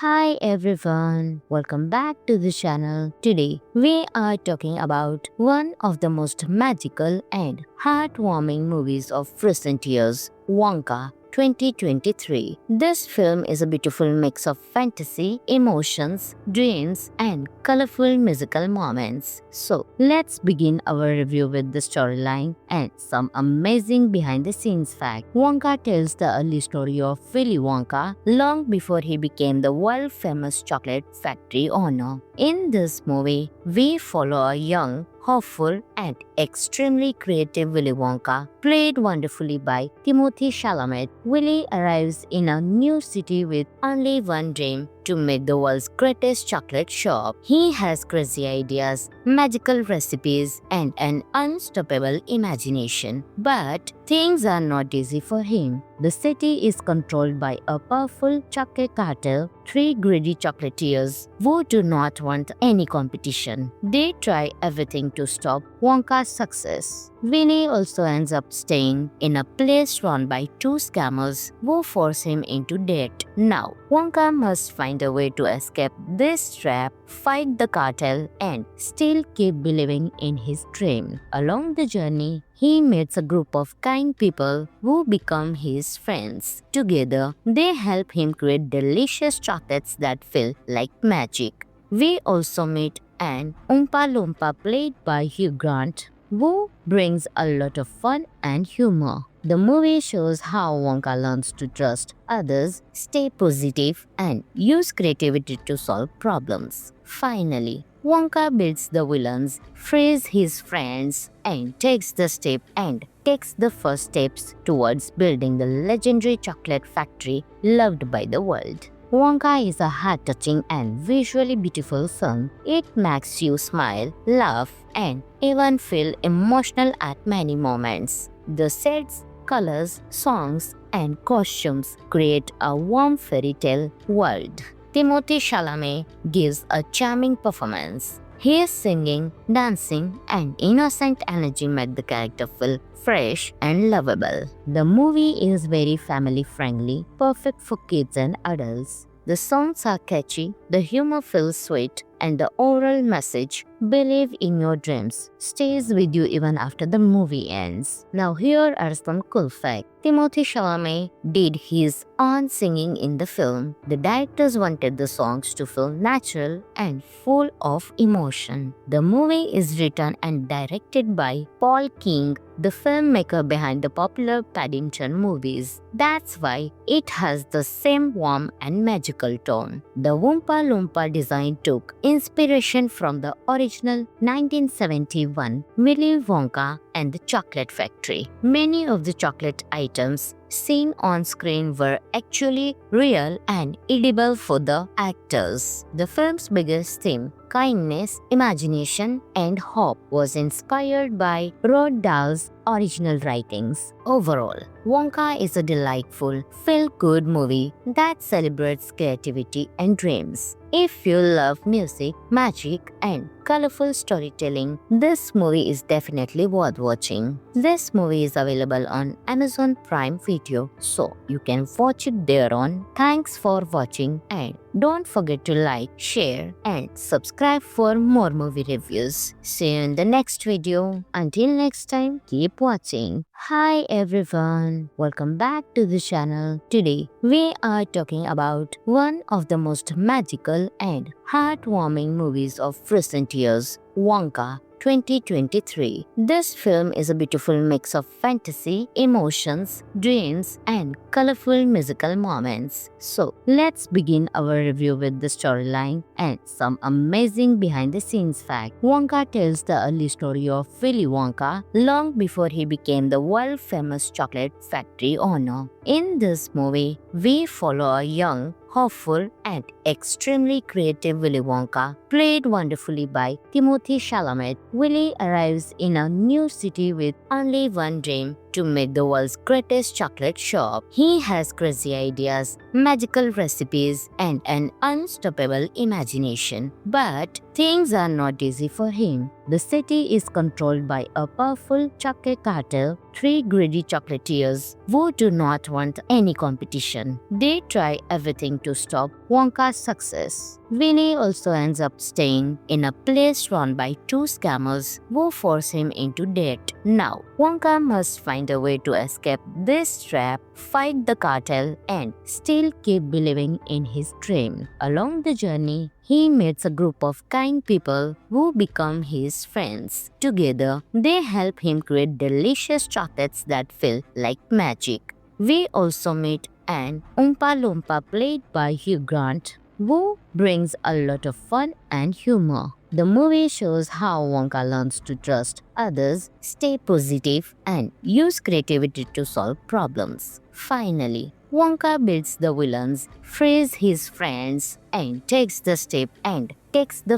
Hi everyone, welcome back to the channel. Today we are talking about one of the most magical and heartwarming movies of recent years, Wonka 2023. This film is a beautiful mix of fantasy, emotions, dreams, and colorful musical moments. So, let's begin our review with the storyline and some amazing behind the scenes facts. Wonka tells the early story of Willy Wonka long before he became the world famous chocolate factory owner. In this movie, we follow a young, hopeful, and extremely creative Willy Wonka, played wonderfully by Timothy Chalamet. Willy arrives in a new city with only one dream: to make the world's greatest chocolate shop. He has crazy ideas, magical recipes, and an unstoppable imagination. But things are not easy for him. The city is controlled by a powerful chocolate cartel, three greedy chocolatiers who do not want any competition. They try everything to stop Wonka's success. Vinny also ends up staying in a place run by two scammers who force him into debt. Now, Wonka must find a way to escape this trap, fight the cartel, and still keep believing in his dream. Along the journey, he meets a group of kind people who become his friends. Together, they help him create delicious chocolates that feel like magic. We also meet an Oompa Loompa played by Hugh Grant, who brings a lot of fun and humor. The movie shows how Wonka learns to trust others, stay positive, and use creativity to solve problems. Finally, Wonka beats the villains, frees his friends, and takes the first steps towards building the legendary chocolate factory loved by the world. Wonka is a heart-touching and visually beautiful film. It makes you smile, laugh, and even feel emotional at many moments. The sets, colors, songs, and costumes create a warm fairy tale world. Timothy Chalamet gives a charming performance. His singing, dancing, and innocent energy make the character feel fresh and lovable. The movie is very family friendly, perfect for kids and adults. The songs are catchy, the humor feels sweet, and the overall message, believe in your dreams, stays with you even after the movie ends. Now here are some cool facts. Timothy Chalamet did his own singing in the film. The directors wanted the songs to feel natural and full of emotion. The movie is written and directed by Paul King, the filmmaker behind the popular Paddington movies. That's why it has the same warm and magical tone. The Oompa Loompa design took inspiration from the original 1971 Willy Wonka and the Chocolate Factory. Many of the chocolate items seen on screen were actually real and edible for the actors. The film's biggest theme, kindness, imagination, and hope, was inspired by Roald Dahl's original writings. Overall, Wonka is a delightful, feel-good movie that celebrates creativity and dreams. If you love music, magic, and colorful storytelling, this movie is definitely worth watching. This movie is available on Amazon Prime Video, so you can watch it there on. Thanks for watching, and don't forget to like, share, and subscribe for more movie reviews. See you in the next video. Until next time, keep watching. Hi everyone, welcome back to the channel. Today we are talking about one of the most magical and heartwarming movies of recent years, Wonka 2023. This film is a beautiful mix of fantasy, emotions, dreams, and colorful musical moments. So, let's begin our review with the storyline and some amazing behind the scenes facts. Wonka tells the early story of Willy Wonka long before he became the world famous chocolate factory owner. In this movie, we follow a young, hopeful, and extremely creative Willy Wonka, played wonderfully by Timothy Chalamet. Willy arrives in a new city with only one dream: to make the world's greatest chocolate shop. He has crazy ideas, magical recipes, and an unstoppable imagination. But things are not easy for him. The city is controlled by a powerful chocolate cartel, three greedy chocolatiers who do not want any competition. They try everything to stop Wonka's success. Winnie also ends up staying in a place run by two scammers who force him into debt. Now, Wonka must find a way to escape this trap, fight the cartel, and still keep believing in his dream. Along the journey, he meets a group of kind people who become his friends. Together, they help him create delicious chocolates that feel like magic. We also meet an Oompa Loompa played by Hugh Grant, who brings a lot of fun and humor. The movie shows how Wonka learns to trust others, stay positive, and use creativity to solve problems. Finally, Wonka beats the villains, frees his friends, and takes the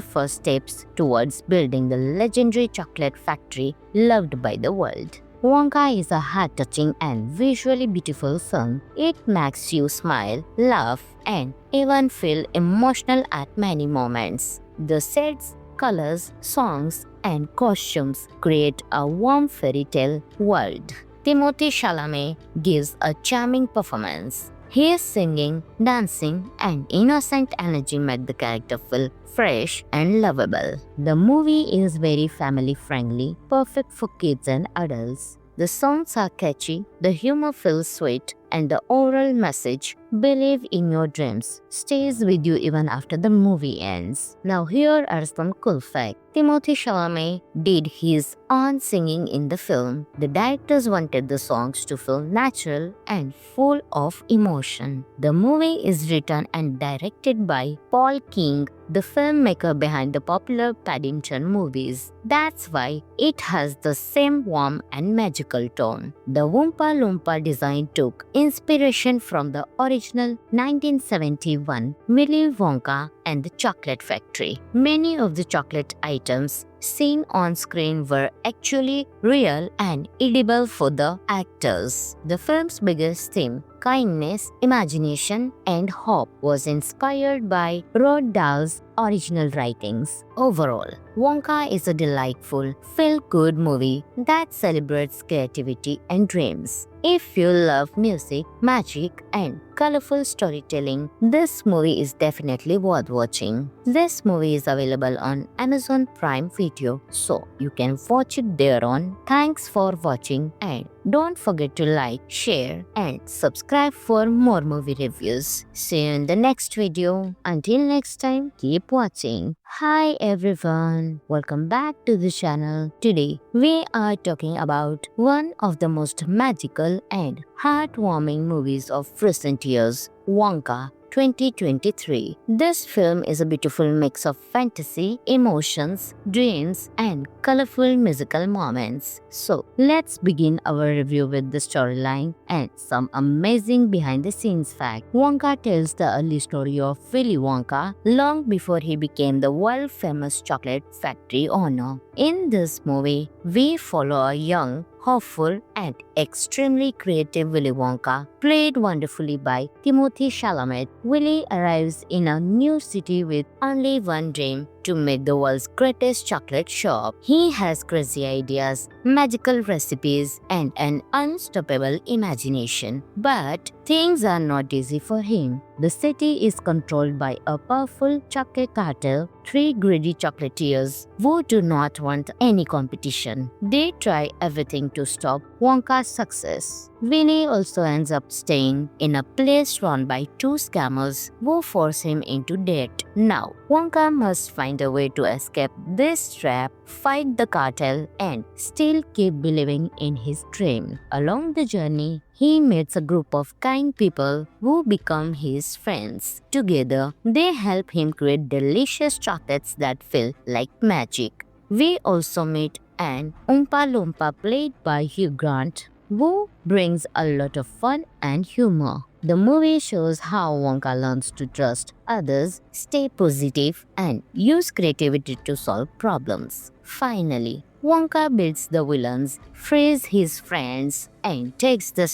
first steps towards building the legendary chocolate factory loved by the world. Wonka is a heart-touching and visually beautiful film. It makes you smile, laugh, and even feel emotional at many moments. The sets, colors, songs, and costumes create a warm fairy tale world. Timothée Chalamet gives a charming performance. His singing, dancing, and innocent energy make the character feel fresh and lovable. The movie is very family-friendly, perfect for kids and adults. The songs are catchy, the humor feels sweet, and the overall message, believe in your dreams, stays with you even after the movie ends. Now here are some cool facts. Timothée Chalamet did his own singing in the film. The directors wanted the songs to feel natural and full of emotion. The movie is written and directed by Paul King, the filmmaker behind the popular Paddington movies. That's why it has the same warm and magical tone. The Oompa Loompa design took inspiration from the original 1971 Willy Wonka and the Chocolate Factory. Many of the chocolate items seen on screen were actually real and edible for the actors. The film's biggest theme, kindness, imagination, and hope, was inspired by Roald Dahl's original writings. Overall, Wonka is a delightful, feel-good movie that celebrates creativity and dreams. If you love music, magic, and colorful storytelling, this movie is definitely worth watching. This movie is available on Amazon Prime Video, so you can watch it there on. Thanks for watching, and don't forget to like, share, and subscribe for more movie reviews. See you in the next video. Until next time, keep watching. Hi everyone, welcome back to the channel. Today we are talking about one of the most magical and heartwarming movies of recent years, Wonka 2023. This film is a beautiful mix of fantasy, emotions, dreams, and colorful musical moments. So let's begin our review with the storyline and some amazing behind-the-scenes facts. Wonka tells the early story of Willy Wonka long before he became the world-famous chocolate factory owner. In this movie, we follow a young, hopeful, and extremely creative Willy Wonka, played wonderfully by Timothée Chalamet. Willy arrives in a new city with only one dream: to make the world's greatest chocolate shop. He has crazy ideas, magical recipes, and an unstoppable imagination. But things are not easy for him. The city is controlled by a powerful chocolate cartel, three greedy chocolatiers who do not want any competition. They try everything to stop Wonka's success. Winnie also ends up staying in a place run by two scammers who force him into debt. Now, Wonka must find a way to escape this trap, fight the cartel, and still keep believing in his dream. Along the journey, he meets a group of kind people who become his friends. Together, they help him create delicious chocolates that feel like magic. We also meet an Oompa Loompa played by Hugh Grant, Wu brings a lot of fun and humor. The movie shows how Wonka learns to trust others, stay positive, and use creativity to solve problems. Finally, Wonka beats the villains, frees his friends, and takes the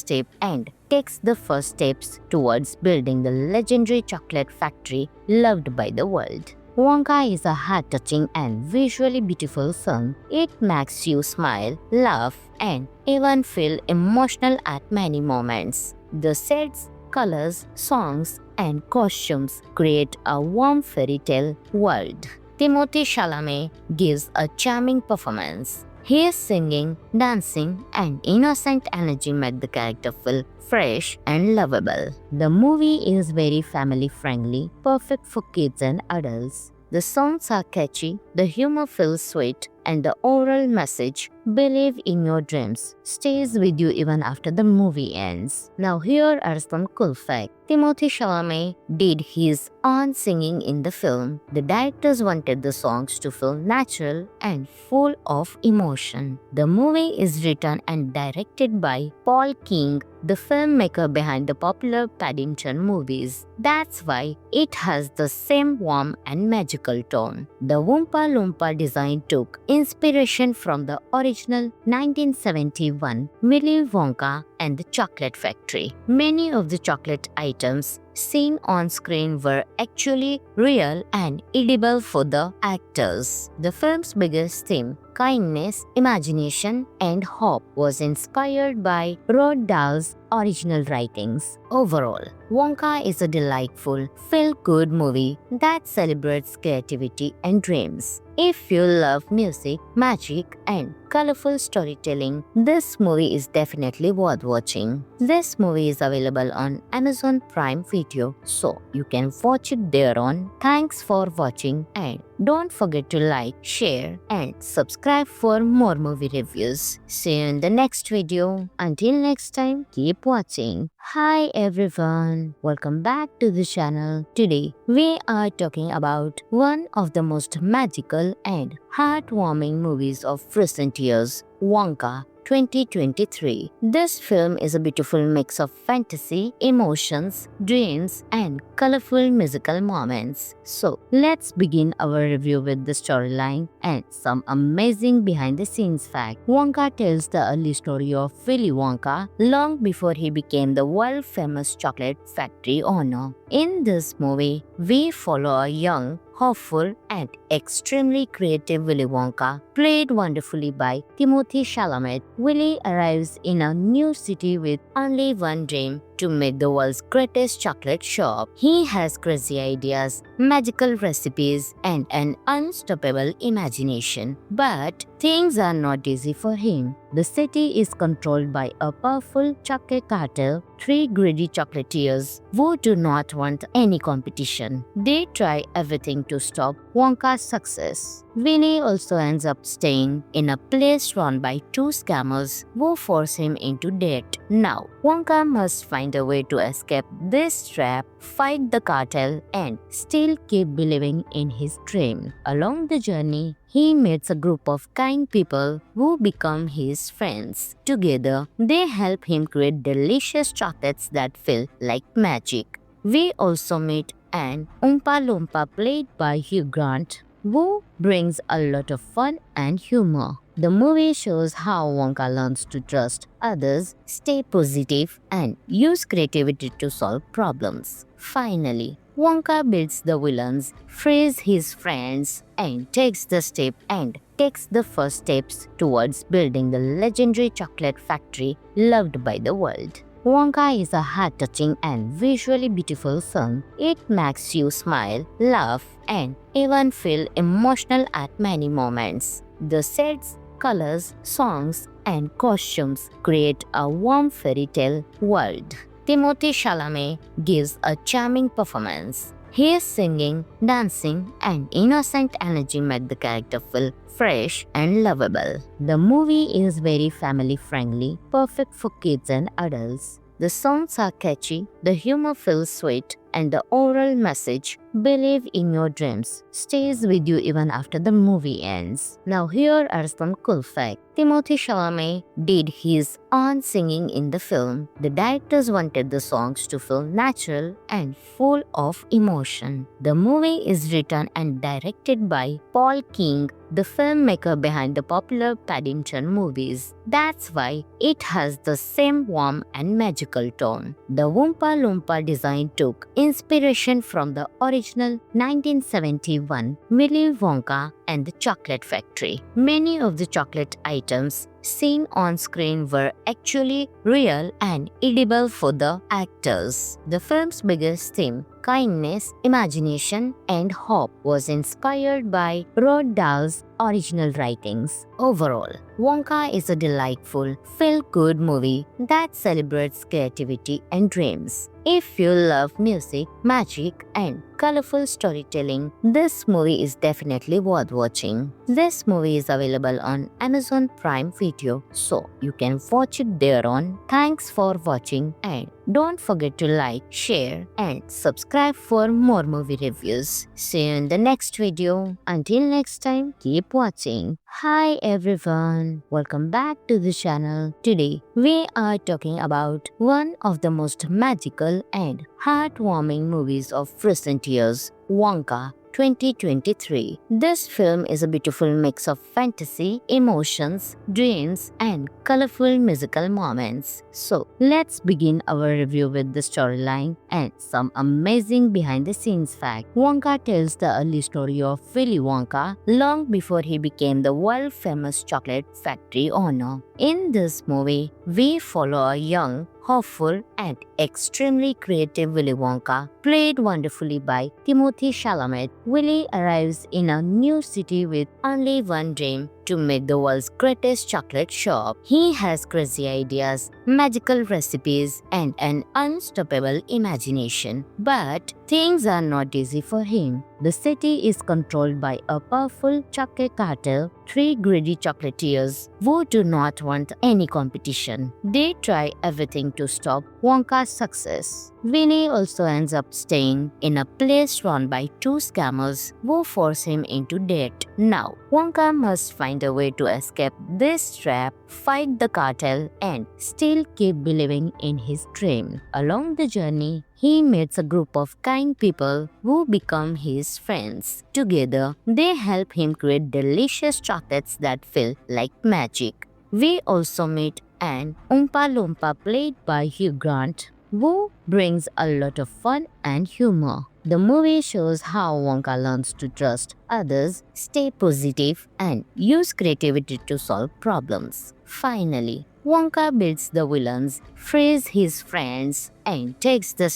first steps towards building the legendary chocolate factory loved by the world. Wonka is a heart-touching and visually beautiful film. It makes you smile, laugh, and even feel emotional at many moments. The sets, colors, songs, and costumes create a warm fairy tale world. Timothy Chalamet gives a charming performance. His singing, dancing, and innocent energy make the character feel fresh and lovable. The movie is very family friendly, perfect for kids and adults. The songs are catchy, the humor feels sweet, and the overall message, believe in your dreams, stays with you even after the movie ends. Now here are some cool facts. Timothy Chalamet did his own singing in the film. The directors wanted the songs to feel natural and full of emotion. The movie is written and directed by Paul King, the filmmaker behind the popular Paddington movies. That's why it has the same warm and magical tone. The Oompa Loompa design took inspiration from the original 1971 Willy Wonka and the Chocolate Factory. Many of the chocolate items seen on screen were actually real and edible for the actors. The film's biggest theme, kindness, imagination, and hope, was inspired by Roald Dahl's original writings. Overall, Wonka is a delightful, feel-good movie that celebrates creativity and dreams. If you love music, magic, and colorful storytelling, this movie is definitely worth watching. This movie is available on Amazon Prime Video, so you can watch it there on. Thanks for watching, and don't forget to like, share, and subscribe for more movie reviews. See you in the next video. Until next time, keep watching. Hi everyone, welcome back to the channel. Today we are talking about one of the most magical and heartwarming movies of recent years, Wonka 2023. This film is a beautiful mix of fantasy, emotions, dreams, and colorful musical moments. So let's begin our review with the storyline and some amazing behind-the-scenes facts. Wonka tells the early story of Willy Wonka long before he became the world-famous chocolate factory owner. In this movie, we follow a young, hopeful, and extremely creative Willy Wonka, played wonderfully by Timothy Chalamet. Willy arrives in a new city with only one dream: to make the world's greatest chocolate shop. He has crazy ideas, magical recipes, and an unstoppable imagination. But things are not easy for him. The city is controlled by a powerful chocolate cartel, three greedy chocolatiers who do not want any competition. They try everything to stop Wonka's success. Winnie also ends up staying in a place run by two scammers who force him into debt. Now, Wonka must find a way to escape this trap, fight the cartel, and still keep believing in his dream. Along the journey, he meets a group of kind people who become his friends. Together, they help him create delicious chocolates that feel like magic. We also meet an Oompa Loompa played by Hugh Grant, who brings a lot of fun and humor. The movie shows how Wonka learns to trust others, stay positive, and use creativity to solve problems. Finally, Wonka beats the villains, frees his friends, and takes the first steps towards building the legendary chocolate factory loved by the world. Wonka is a heart-touching and visually beautiful film. It makes you smile, laugh, and even feel emotional at many moments. The sets, colors, songs, and costumes create a warm fairy tale world. Timothy Chalamet gives a charming performance. His singing, dancing, and innocent energy make the character feel fresh and lovable. The movie is very family-friendly, perfect for kids and adults. The songs are catchy, the humor feels sweet, and the overall message, Believe in Your Dreams stays with you even after the movie ends. Now here are some cool facts. Timothée Chalamet did his own singing in the film. The directors wanted the songs to feel natural and full of emotion. The movie is written and directed by Paul King, the filmmaker behind the popular Paddington movies. That's why it has the same warm and magical tone. The Oompa Loompa design took inspiration from the original 1971 Willy Wonka and the Chocolate Factory. Many of the chocolate items seen on screen were actually real and edible for the actors. The film's biggest theme, kindness, imagination, and hope, was inspired by Roald Dahl's original writings. Overall, Wonka is a delightful, feel-good movie that celebrates creativity and dreams. If you love music, magic, and colorful storytelling, this movie is definitely worth watching. This movie is available on Amazon Prime Video, so you can watch it there on. Thanks for watching, and don't forget to like, share, and subscribe for more movie reviews. See you in the next video. Until next time, keep watching. Hi everyone, welcome back to the channel. Today we are talking about one of the most magical and heartwarming movies of recent years, Wonka 2023. This film is a beautiful mix of fantasy, emotions, dreams, and colorful musical moments. So, let's begin our review with the storyline and some amazing behind-the-scenes facts. Wonka tells the early story of Willy Wonka long before he became the world-famous chocolate factory owner. In this movie, we follow a young, hopeful, and extremely creative Willy Wonka, played wonderfully by Timothée Chalamet. Willy arrives in a new city with only one dream: to make the world's greatest chocolate shop. He has crazy ideas, magical recipes, and an unstoppable imagination. But things are not easy for him. The city is controlled by a powerful chocolate cartel, three greedy chocolatiers who do not want any competition. They try everything to stop Wonka's success. Winnie also ends up staying in a place run by two scammers who force him into debt. Now, Wonka must find a way to escape this trap, fight the cartel, and still keep believing in his dream. Along the journey, he meets a group of kind people who become his friends. Together, they help him create delicious chocolates that feel like magic. We also meet an Oompa Loompa played by Hugh Grant, who brings a lot of fun and humor. The movie shows how Wonka learns to trust others, stay positive, and use creativity to solve problems. Finally, Wonka beats the villains, frees his friends, and takes the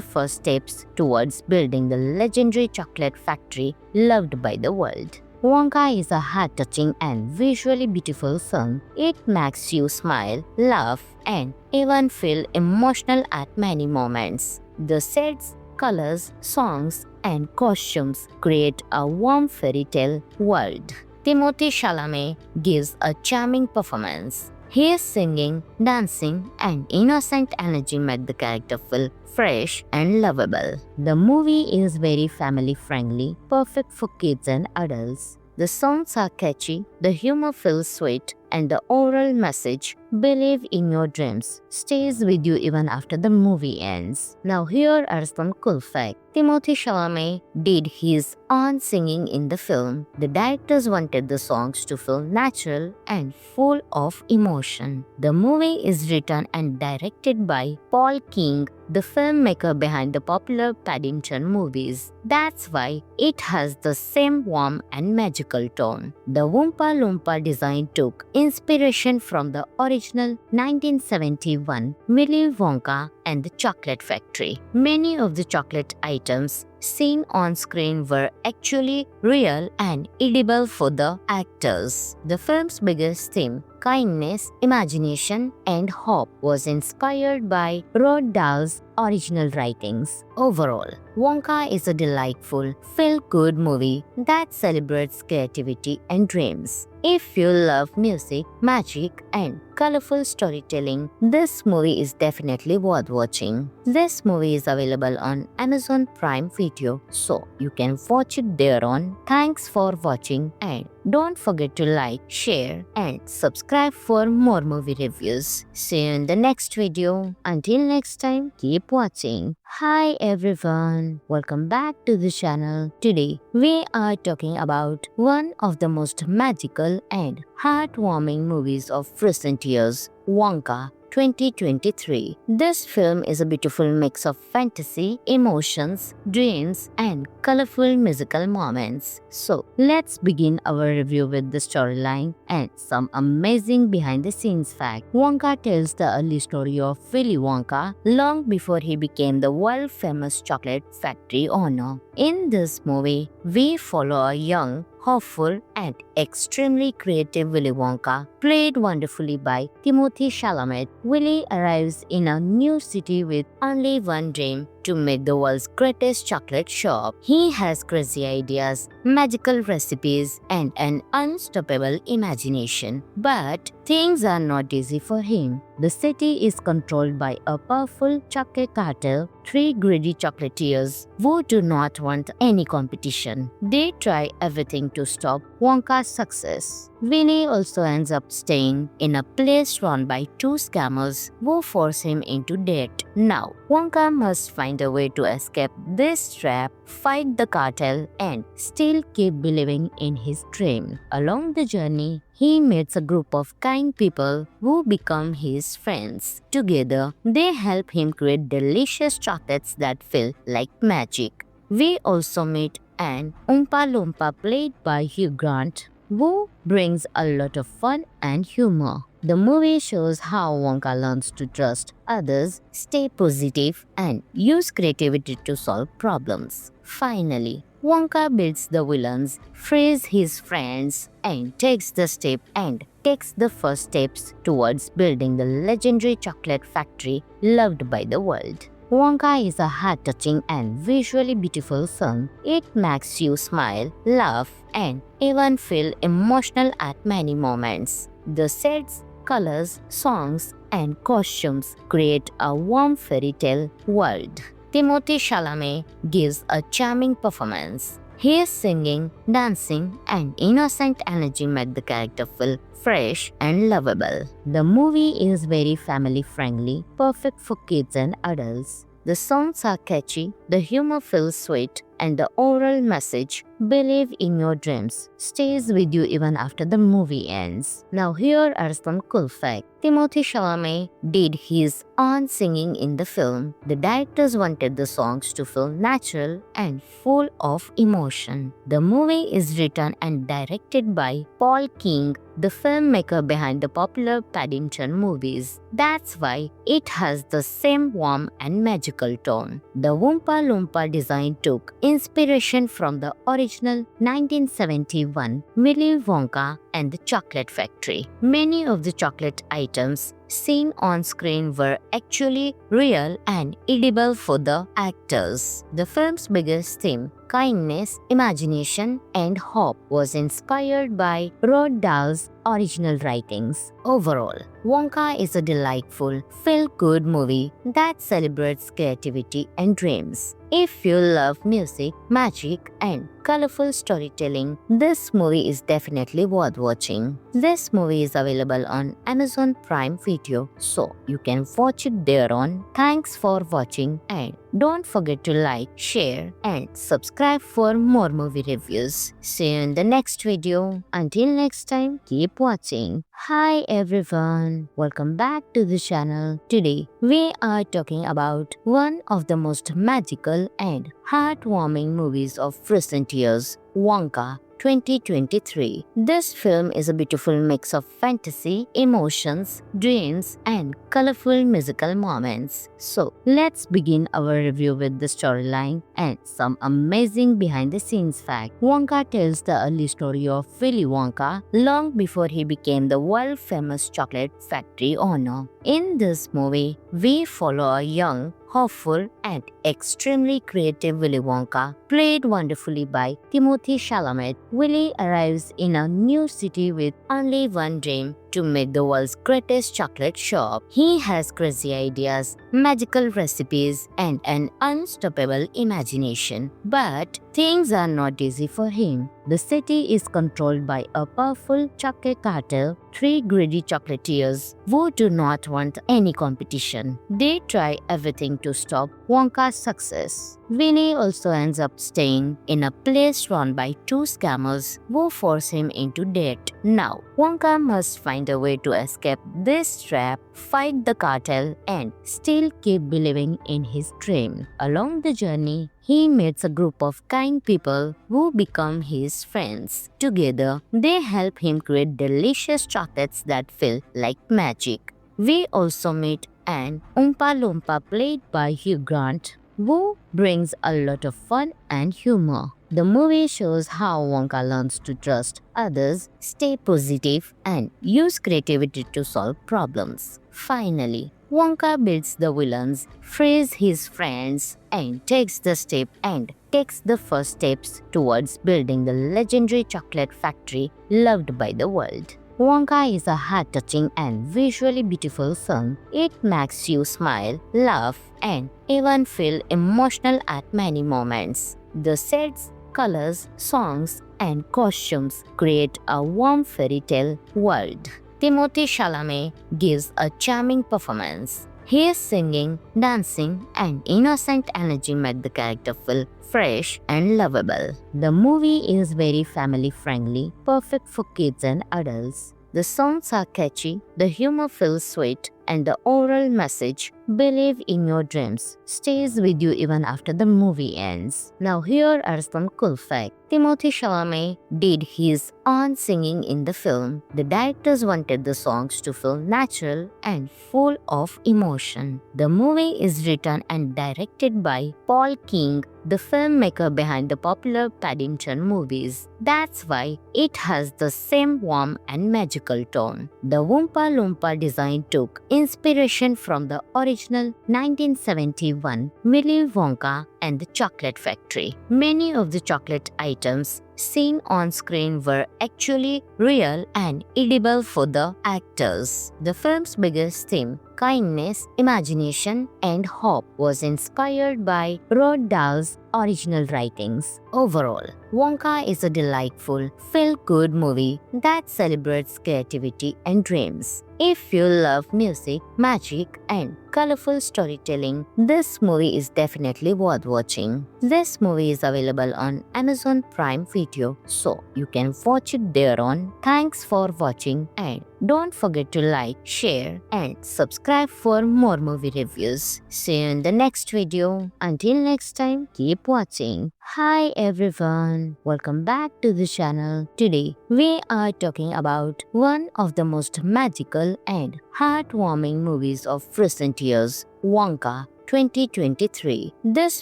first steps towards building the legendary chocolate factory loved by the world. Wonka is a heart-touching and visually beautiful film. It makes you smile, laugh, and even feel emotional at many moments. The sets, colors, songs, and costumes create a warm fairy tale world. Timothée Chalamet gives a charming performance. His singing, dancing, and innocent energy make the character feel fresh and lovable. The movie is very family-friendly, perfect for kids and adults. The songs are catchy, the humor feels sweet, and the overall message, believe in your dreams, stays with you even after the movie ends. Now here are some cool facts. Timothée Chalamet did his own singing in the film. The directors wanted the songs to feel natural and full of emotion. The movie is written and directed by Paul King, the filmmaker behind the popular Paddington movies. That's why it has the same warm and magical tone. The Oompa Loompa design took inspiration from the original 1971 Willy Wonka and the Chocolate Factory. Many of the chocolate items seen on screen were actually real and edible for the actors. The film's biggest theme, kindness, imagination, and hope, was inspired by Roald Dahl's original writings. Overall, Wonka is a delightful, feel-good movie that celebrates creativity and dreams. If you love music, magic, and colorful storytelling, this movie is definitely worth watching. This movie is available on Amazon Prime Video, so you can watch it there on. Thanks for watching, and don't forget to like, share, and subscribe for more movie reviews. See you in the next video. Until next time, keep watching. Hi everyone, welcome back to the channel. Today we are talking about one of the most magical and heartwarming movies of recent years, Wonka 2023. This film is a beautiful mix of fantasy, emotions, dreams, and colorful musical moments. So, let's begin our review with the storyline and some amazing behind-the-scenes facts. Wonka tells the early story of Willy Wonka long before he became the world-famous chocolate factory owner. In this movie, we follow a young, hopeful, and extremely creative Willy Wonka, played wonderfully by Timothée Chalamet. Willy arrives in a new city with only one dream: to make the world's greatest chocolate shop. He has crazy ideas, magical recipes, and an unstoppable imagination. But things are not easy for him. The city is controlled by a powerful chocolate cartel, three greedy chocolatiers who do not want any competition. They try everything to stop Wonka's success. Winnie also ends up staying in a place run by two scammers who force him into debt. Now, Wonka must find a way to escape this trap, fight the cartel, and still keep believing in his dream. Along the journey, he meets a group of kind people who become his friends. Together, they help him create delicious chocolates that feel like magic. We also meet an Oompa Loompa played by Hugh Grant, who brings a lot of fun and humor. The movie shows how Wonka learns to trust others, stay positive, and use creativity to solve problems. Finally, Wonka beats the villains, frees his friends, and takes the first steps towards building the legendary chocolate factory loved by the world. Wonka is a heart-touching and visually beautiful film. It makes you smile, laugh, and even feel emotional at many moments. The sets, colors, songs, and costumes create a warm fairy tale world. Timothée Chalamet gives a charming performance. His singing, dancing, and innocent energy make the character feel fresh and lovable. The movie is very family-friendly, perfect for kids and adults. The songs are catchy, the humor feels sweet, and the overall message, believe in your dreams, stays with you even after the movie ends. Now here are some cool facts. Timothée Chalamet did his own singing in the film. The directors wanted the songs to feel natural and full of emotion. The movie is written and directed by Paul King, the filmmaker behind the popular Paddington movies. That's why it has the same warm and magical tone. The Oompa Loompa design took inspiration from the original 1971 Willy Wonka and the Chocolate Factory. Many of the chocolate items seen on screen were actually real and edible for the actors. The film's biggest theme, kindness, imagination, and hope, was inspired by Roald Dahl's original writings. Overall, Wonka is a delightful, feel-good movie that celebrates creativity and dreams. If you love music, magic, and colorful storytelling, this movie is definitely worth watching. This movie is available on Amazon Prime Video, so you can watch it there on. Thanks for watching, and don't forget to like, share, and subscribe for more movie reviews. See you in the next video. Until next time, keep watching. Hi everyone, welcome back to the channel. Today we are talking about one of the most magical and heartwarming movies of recent years, Wonka 2023. This film is a beautiful mix of fantasy, emotions, dreams, and colorful musical moments. So, let's begin our review with the storyline and some amazing behind-the-scenes facts. Wonka tells the early story of Willy Wonka long before he became the world-famous chocolate factory owner. In this movie, we follow a young, hopeful, and extremely creative Willy Wonka, played wonderfully by Timothy Chalamet. Willy arrives in a new city with only one dream: to make the world's greatest chocolate shop. He has crazy ideas, magical recipes, and an unstoppable imagination. But things are not easy for him. The city is controlled by a powerful chocolate cartel, three greedy chocolatiers who do not want any competition. They try everything to stop Wonka's success. Winnie also ends up staying in a place run by two scammers who force him into debt. Now, Wonka must find a way to escape this trap, fight the cartel, and still keep believing in his dream. Along the journey, he meets a group of kind people who become his friends. Together, they help him create delicious chocolates that feel like magic. We also meet an Oompa Loompa played by Hugh Grant, who brings a lot of fun and humor. The movie shows how Wonka learns to trust others, stay positive, and use creativity to solve problems. Finally, Wonka beats the villains, frees his friends, and takes the first steps towards building the legendary chocolate factory loved by the world. Wonka is a heart-touching and visually beautiful film. It makes you smile, laugh, and even feel emotional at many moments. The sets, colors, songs, and costumes create a warm fairy tale world. Timothy Chalamet gives a charming performance. His singing, dancing, and innocent energy make the character feel fresh and lovable. The movie is very family-friendly, perfect for kids and adults. The songs are catchy, the humor feels sweet, and the overall message, "Believe in your dreams," stays with you even after the movie ends. Now here are some cool facts. Timothy Chalamet did his own singing in the film. The directors wanted the songs to feel natural and full of emotion. The movie is written and directed by Paul King, the filmmaker behind the popular Paddington movies. That's why it has the same warm and magical tone. The Oompa Loompa design took inspiration from the original 1971 Willy Wonka and the Chocolate Factory. Many of the chocolate items seen on screen were actually real and edible for the actors. The film's biggest theme, kindness, imagination, and hope, was inspired by Roald Dahl's original writings. Overall, Wonka is a delightful, feel-good movie that celebrates creativity and dreams. If you love music, magic, and colorful storytelling, this movie is definitely worth watching. This movie is available on Amazon Prime Video, so you can watch it there on. Thanks for watching, and don't forget to like, share, and subscribe for more movie reviews. See you in the next video. Until next time, keep watching. Hi everyone, welcome back to the channel. Today we are talking about one of the most magical and heartwarming movies of recent years, Wonka 2023. This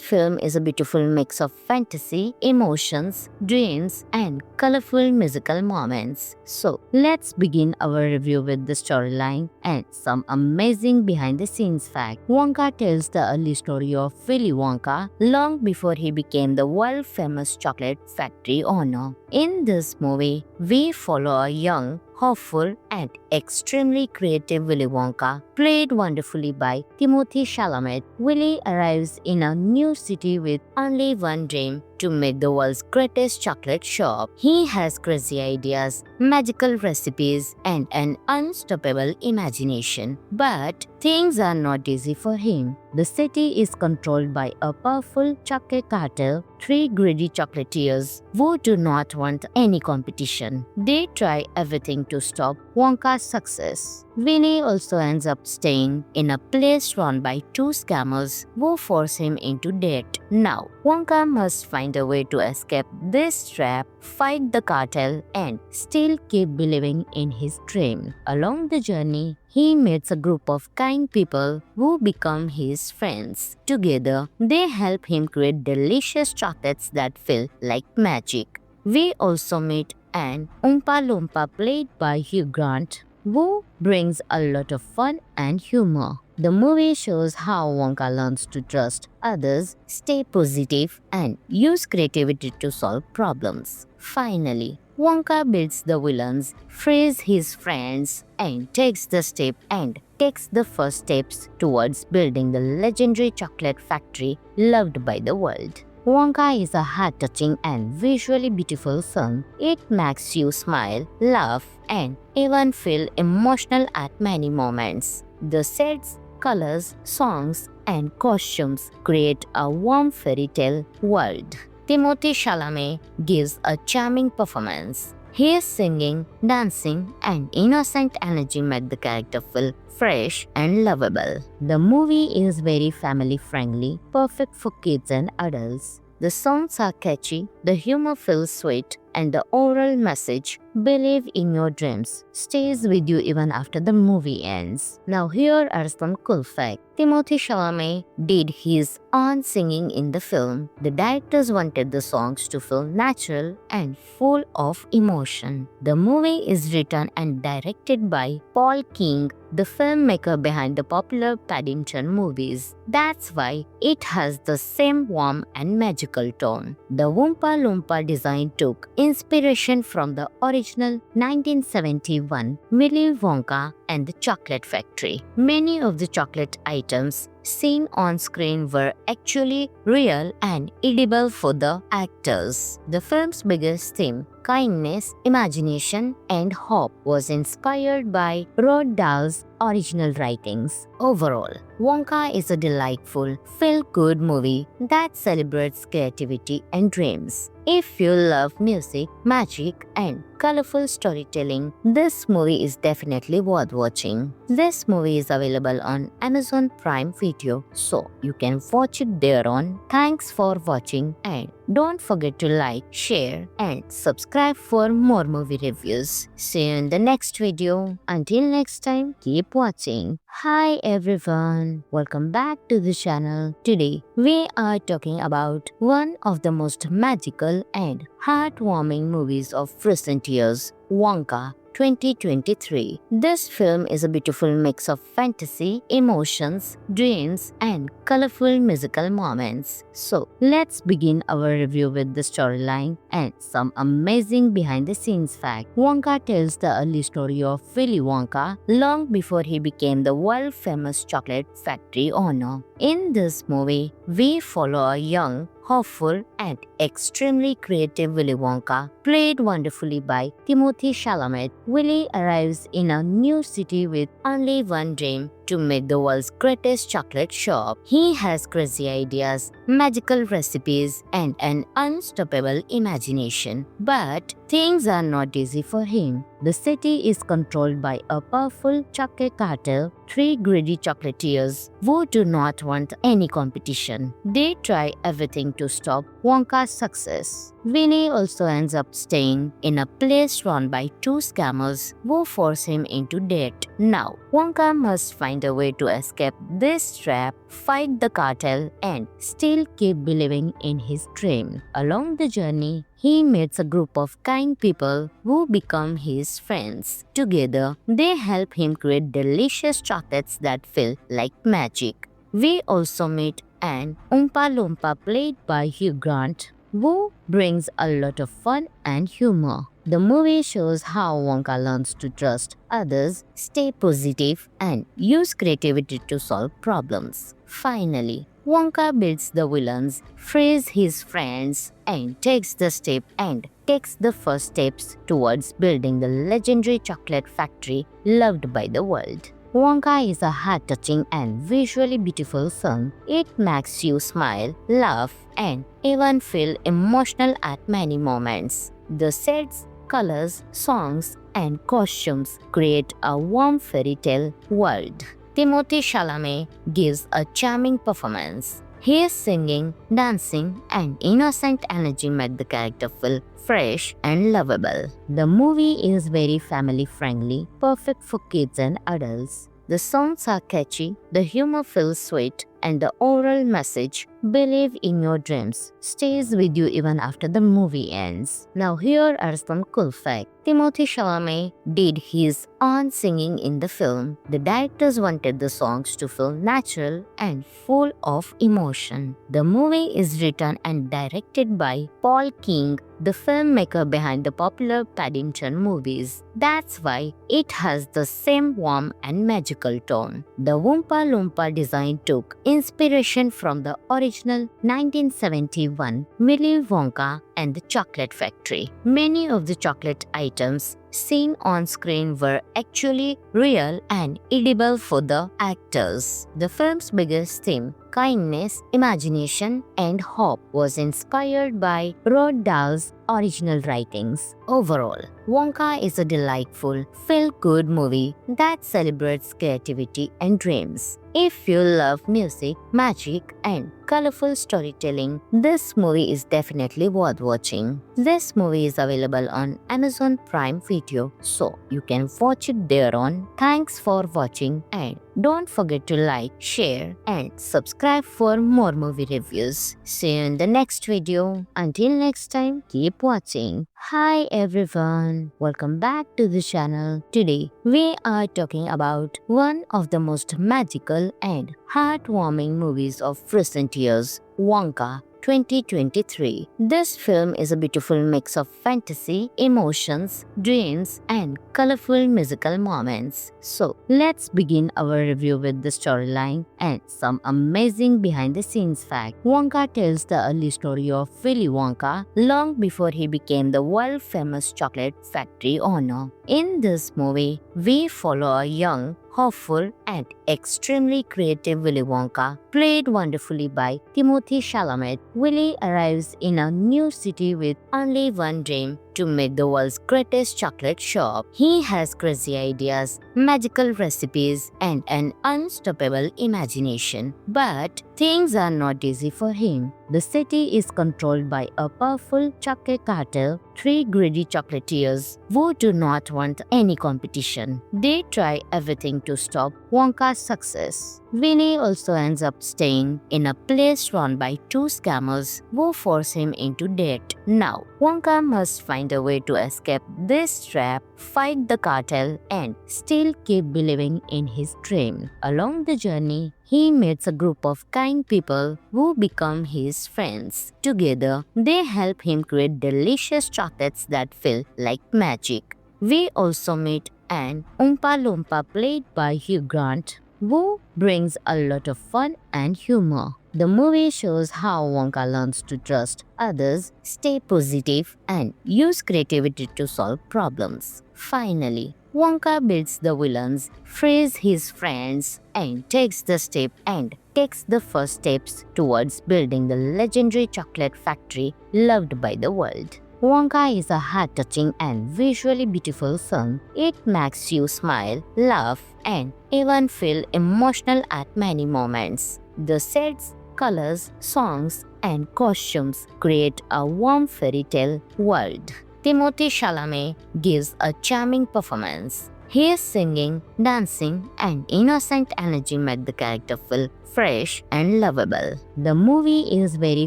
film is a beautiful mix of fantasy, emotions, dreams, and colorful musical moments. So let's begin our review with the storyline and some amazing behind-the-scenes facts. Wonka tells the early story of Willy Wonka long before he became the world-famous chocolate factory owner. In this movie, we follow a young, hopeful, and extremely creative Willy Wonka, played wonderfully by Timothy Chalamet. Willy arrives in a new city with only one dream: to make the world's greatest chocolate shop. He has crazy ideas, magical recipes, and an unstoppable imagination. But things are not easy for him. The city is controlled by a powerful chocolate cartel, three greedy chocolatiers who do not want any competition. They try everything to stop Wonka's success. Winnie also ends up staying in a place run by two scammers who force him into debt. Now, Wonka must find a way to escape this trap, fight the cartel, and still keep believing in his dream. Along the journey, he meets a group of kind people who become his friends. Together, they help him create delicious chocolates that feel like magic. We also meet an Oompa Loompa played by Hugh Grant, who brings a lot of fun and humor. The movie shows how Wonka learns to trust others, stay positive, and use creativity to solve problems. Finally, Wonka beats the villains, frees his friends, and takes the first steps towards building the legendary chocolate factory loved by the world. Wonka is a heart-touching and visually beautiful film. It makes you smile, laugh, and even feel emotional at many moments. The sets, colors, songs, and costumes create a warm fairy tale world. Timothy Chalamet gives a charming performance. His singing, dancing, and innocent energy make the character feel fresh and lovable. The movie is very family friendly, perfect for kids and adults. The songs are catchy, the humor feels sweet, and the overall message, believe in your dreams, stays with you even after the movie ends. Now here are some cool facts. Timothy Chalamet did his own singing in the film. The directors wanted the songs to feel natural and full of emotion. The movie is written and directed by Paul King, the filmmaker behind the popular Paddington movies. That's why it has the same warm and magical tone. The Oompa Loompa design took inspiration from the original 1971 Willy Wonka and the Chocolate Factory. Many of the chocolate items seen on screen were actually real and edible for the actors. The film's biggest theme, kindness, imagination, and hope, was inspired by Roald Dahl's original writings. Overall, Wonka is a delightful, feel-good movie that celebrates creativity and dreams. If you love music, magic, and colorful storytelling, this movie is definitely worth watching. This movie is available on Amazon Prime Video, so you can watch it there on. Thanks for watching, and don't forget to like, share, and subscribe for more movie reviews. See you in the next video. Until next time, keep watching. Hi everyone, welcome back to the channel. Today we are talking about one of the most magical and heartwarming movies of recent years, Wonka 2023. This film is a beautiful mix of fantasy, emotions, dreams, and colorful musical moments. So let's begin our review with the storyline and some amazing behind-the-scenes facts. Wonka tells the early story of Willy Wonka long before he became the world-famous chocolate factory owner. In this movie, we follow a young, hopeful, and extremely creative Willy Wonka, played wonderfully by Timothy Chalamet. Willy arrives in a new city with only one dream: to make the world's greatest chocolate shop. He has crazy ideas, magical recipes, and an unstoppable imagination. But things are not easy for him. The city is controlled by a powerful chocolate cartel, three greedy chocolatiers who do not want any competition. They try everything to stop Wonka's success. Willy also ends up staying in a place run by two scammers who force him into debt. Now, Wonka must find a way to escape this trap, fight the cartel, and still keep believing in his dream. Along the journey, he meets a group of kind people who become his friends. Together, they help him create delicious chocolates that feel like magic. We also meet an Oompa Loompa played by Hugh Grant, who brings a lot of fun and humor. The movie shows how Wonka learns to trust others, stay positive, and use creativity to solve problems. Finally, Wonka beats the villains, frees his friends, and takes the first steps towards building the legendary chocolate factory loved by the world. Wonka is a heart-touching and visually beautiful film. It makes you smile, laugh, and even feel emotional at many moments. The sets, colors, songs, and costumes create a warm fairy tale world. Timothy Chalamet gives a charming performance. His singing, dancing, and innocent energy make the character feel fresh and lovable. The movie is very family friendly, perfect for kids and adults. The songs are catchy, the humor feels sweet, and the overall message, believe in your dreams, stays with you even after the movie ends. Now here are some cool facts. Timothée Chalamet did his own singing in the film. The directors wanted the songs to feel natural and full of emotion. The movie is written and directed by Paul King, the filmmaker behind the popular Paddington movies. That's why it has the same warm and magical tone. The Oompa Loompa design took inspiration from the original 1971 Willy Wonka and the Chocolate Factory. Many of the chocolate items seen on screen were actually real and edible for the actors. The film's biggest theme, kindness, imagination, and hope, was inspired by Roald Dahl's original writings. Overall, Wonka is a delightful, feel-good movie that celebrates creativity and dreams. If you love music, magic, and colorful storytelling, this movie is definitely worth watching. This movie is available on Amazon Prime Video, so you can watch it there on. Thanks for watching, and don't forget to like, share, and subscribe for more movie reviews. See you in the next video. Until next time, keep watching. Hi everyone, welcome back to the channel. Today we are talking about one of the most magical and heartwarming movies of recent years, Wonka 2023. This film is a beautiful mix of fantasy, emotions, dreams, and colorful musical moments. So, let's begin our review with the storyline and some amazing behind-the-scenes facts. Wonka tells the early story of Willy Wonka long before he became the world-famous chocolate factory owner. In this movie, we follow a young, hopeful, and extremely creative Willy Wonka, played wonderfully by Timothée Chalamet. Willy arrives in a new city with only one dream: to make the world's greatest chocolate shop. He has crazy ideas, magical recipes, and an unstoppable imagination. But things are not easy for him. The city is controlled by a powerful chocolate cartel, three greedy chocolatiers who do not want any competition. They try everything to stop Wonka's success. Winnie also ends up staying in a place run by two scammers who force him into debt. Now, Wonka must find a way to escape this trap, fight the cartel, and still keep believing in his dream. Along the journey, he meets a group of kind people who become his friends. Together, they help him create delicious chocolates that feel like magic. We also meet an Oompa Loompa played by Hugh Grant, who brings a lot of fun and humor. The movie shows how Wonka learns to trust others, stay positive, and use creativity to solve problems. Finally, Wonka beats the villains, frees his friends, and takes the first steps towards building the legendary chocolate factory loved by the world. Wonka is a heart-touching and visually beautiful film. It makes you smile, laugh, and even feel emotional at many moments. The sets, colors, songs, and costumes create a warm fairy tale world. Timothée Chalamet gives a charming performance. His singing, dancing, and innocent energy make the character feel fresh and lovable. The movie is very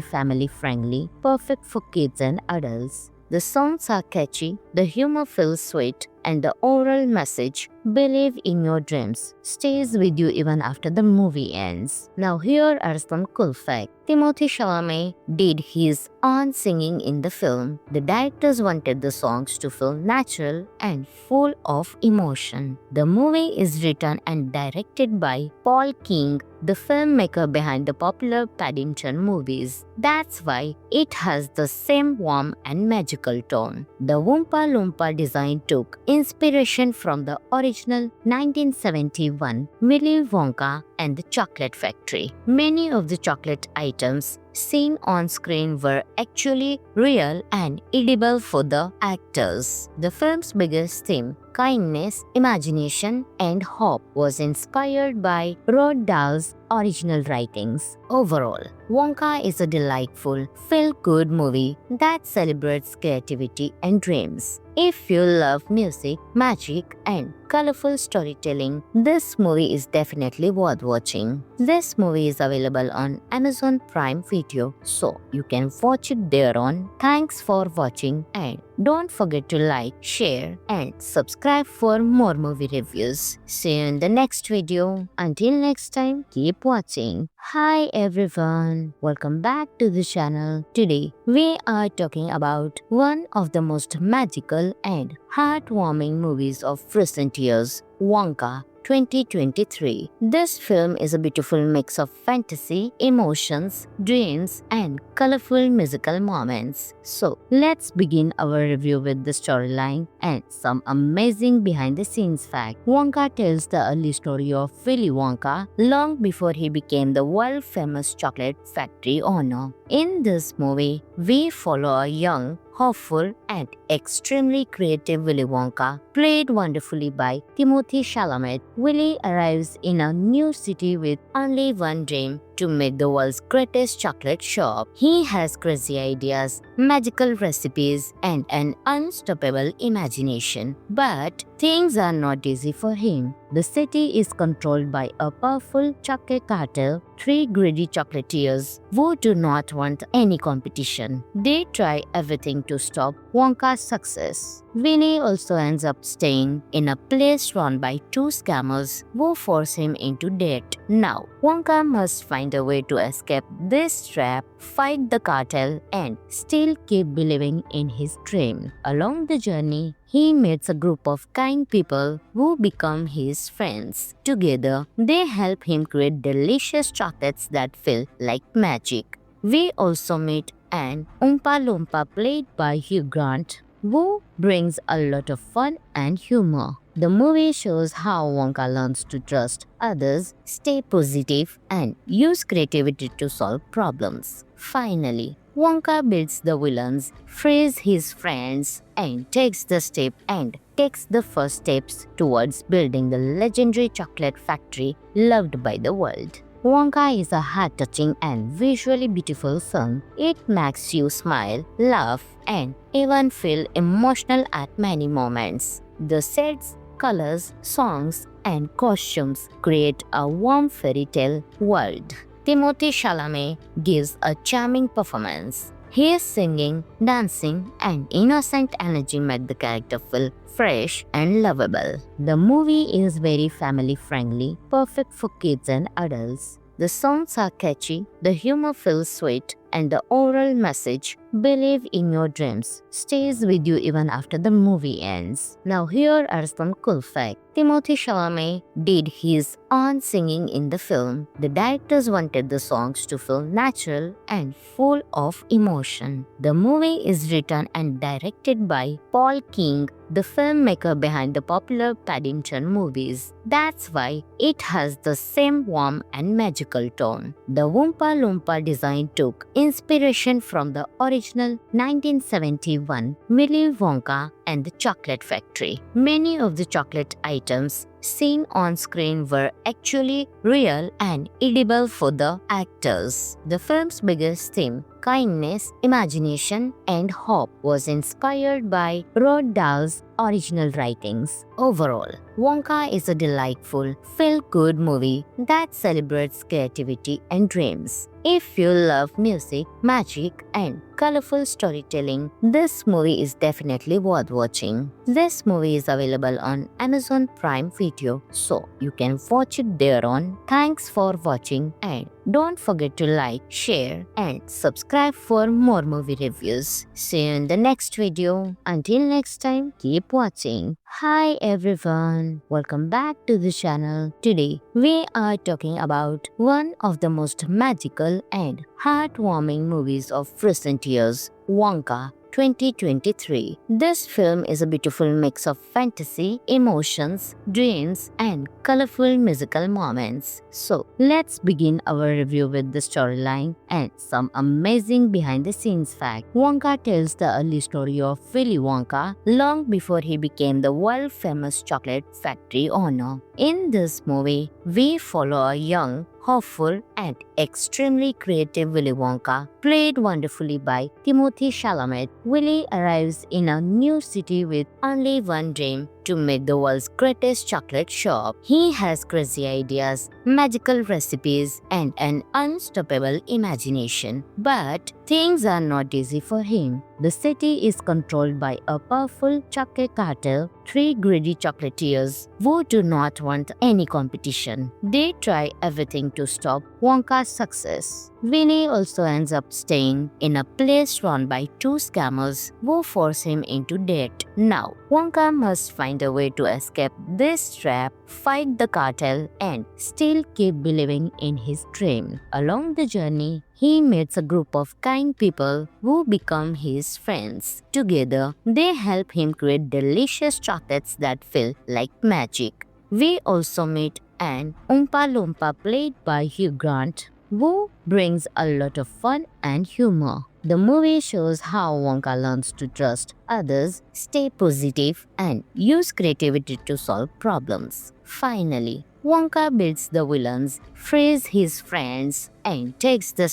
family-friendly, perfect for kids and adults. The songs are catchy, the humor feels sweet, and the overall message, believe in your dreams, stays with you even after the movie ends. Now here are some cool facts. Timothée Chalamet did his own singing in the film. The directors wanted the songs to feel natural and full of emotion. The movie is written and directed by Paul King, the filmmaker behind the popular Paddington movies. That's why it has the same warm and magical tone. The Oompa Loompa design took inspiration from the original 1971 Willy Wonka and the Chocolate Factory. Many of the chocolate items seen on screen were actually real and edible for the actors. The film's biggest theme, kindness, imagination, and hope, was inspired by Roald Dahl's original writings. Overall, Wonka is a delightful, feel-good movie that celebrates creativity and dreams. If you love music, magic, and colorful storytelling, this movie is definitely worth watching. This movie is available on Amazon Prime Video, so you can watch it there on. Thanks for watching and don't forget to like, share and subscribe for more movie reviews. See you in the next video. Until next time, keep watching. Hi everyone, welcome back to the channel. Today we are talking about one of the most magical and heartwarming movies of recent years, Wonka 2023. This film is a beautiful mix of fantasy, emotions, dreams, and colorful musical moments. So, let's begin our review with the storyline and some amazing behind the scenes facts. Wonka tells the early story of Willy Wonka long before he became the world famous chocolate factory owner. In this movie, we follow a young, hopeful and extremely creative Willy Wonka, played wonderfully by Timothée Chalamet. Willy arrives in a new city with only one dream: to make the world's greatest chocolate shop. He has crazy ideas, magical recipes, and an unstoppable imagination. But things are not easy for him. The city is controlled by a powerful chocolate cartel, three greedy chocolatiers who do not want any competition. They try everything to stop Wonka's success. Winnie also ends up staying in a place run by two scammers who force him into debt. Now, Wonka must find a way to escape this trap, fight the cartel, and still keep believing in his dream. Along the journey, he meets a group of kind people who become his friends. Together, they help him create delicious chocolates that feel like magic. We also meet an Oompa Loompa played by Hugh Grant, who brings a lot of fun and humor. The movie shows how Wonka learns to trust others, stay positive, and use creativity to solve problems. Finally, Wonka beats the villains, frees his friends, and takes the first steps towards building the legendary chocolate factory loved by the world. Wonka is a heart-touching and visually beautiful film. It makes you smile, laugh, and even feel emotional at many moments. The sets, colors, songs, and costumes create a warm fairy tale world. Timothée Chalamet gives a charming performance. His singing, dancing, and innocent energy make the character feel fresh and lovable. The movie is very family-friendly, perfect for kids and adults. The songs are catchy, the humor feels sweet, and the overall message, believe in your dreams, stays with you even after the movie ends. Now here are some cool facts. Timothée Chalamet did his own singing in the film. The directors wanted the songs to feel natural and full of emotion. The movie is written and directed by Paul King, the filmmaker behind the popular Paddington movies. That's why it has the same warm and magical tone. The Oompa Loompa design took inspiration from the original 1971 Willy Wonka and the Chocolate Factory. Many of the chocolate items seen on screen were actually real and edible for the actors. The film's biggest theme, kindness, imagination, and hope, was inspired by Roald Dahl's original writings. Overall, Wonka is a delightful, feel-good movie that celebrates creativity and dreams. If you love music, magic, and colorful storytelling, this movie is definitely worth watching. This movie is available on Amazon Prime Video, so you can watch it there on. Thanks for watching and don't forget to like, share, and subscribe for more movie reviews. See you in the next video. Until next time, keep watching. Hi everyone, welcome back to the channel. Today we are talking about one of the most magical and heartwarming movies of recent years, Wonka 2023. This film is a beautiful mix of fantasy, emotions, dreams, and colorful musical moments. So, let's begin our review with the storyline and some amazing behind the scenes facts. Wonka tells the early story of Willy Wonka long before he became the world famous chocolate factory owner. In this movie, we follow a young, hopeful, and extremely creative Willy Wonka, played wonderfully by Timothée Chalamet. Willy arrives in a new city with only one dream: to make the world's greatest chocolate shop. He has crazy ideas, magical recipes, and an unstoppable imagination. But things are not easy for him. The city is controlled by a powerful chocolate cartel, three greedy chocolatiers who do not want any competition. They try everything to stop Wonka's success. Winnie also ends up staying in a place run by two scammers who force him into debt. Now, Wonka must find a way to escape this trap, fight the cartel, and still keep believing in his dream. Along the journey, he meets a group of kind people who become his friends. Together, they help him create delicious chocolates that feel like magic. We also meet an Oompa Loompa played by Hugh Grant, who brings a lot of fun and humor. The movie shows how Wonka learns to trust others, stay positive, and use creativity to solve problems. Finally, Wonka beats the villains, frees his friends, and takes the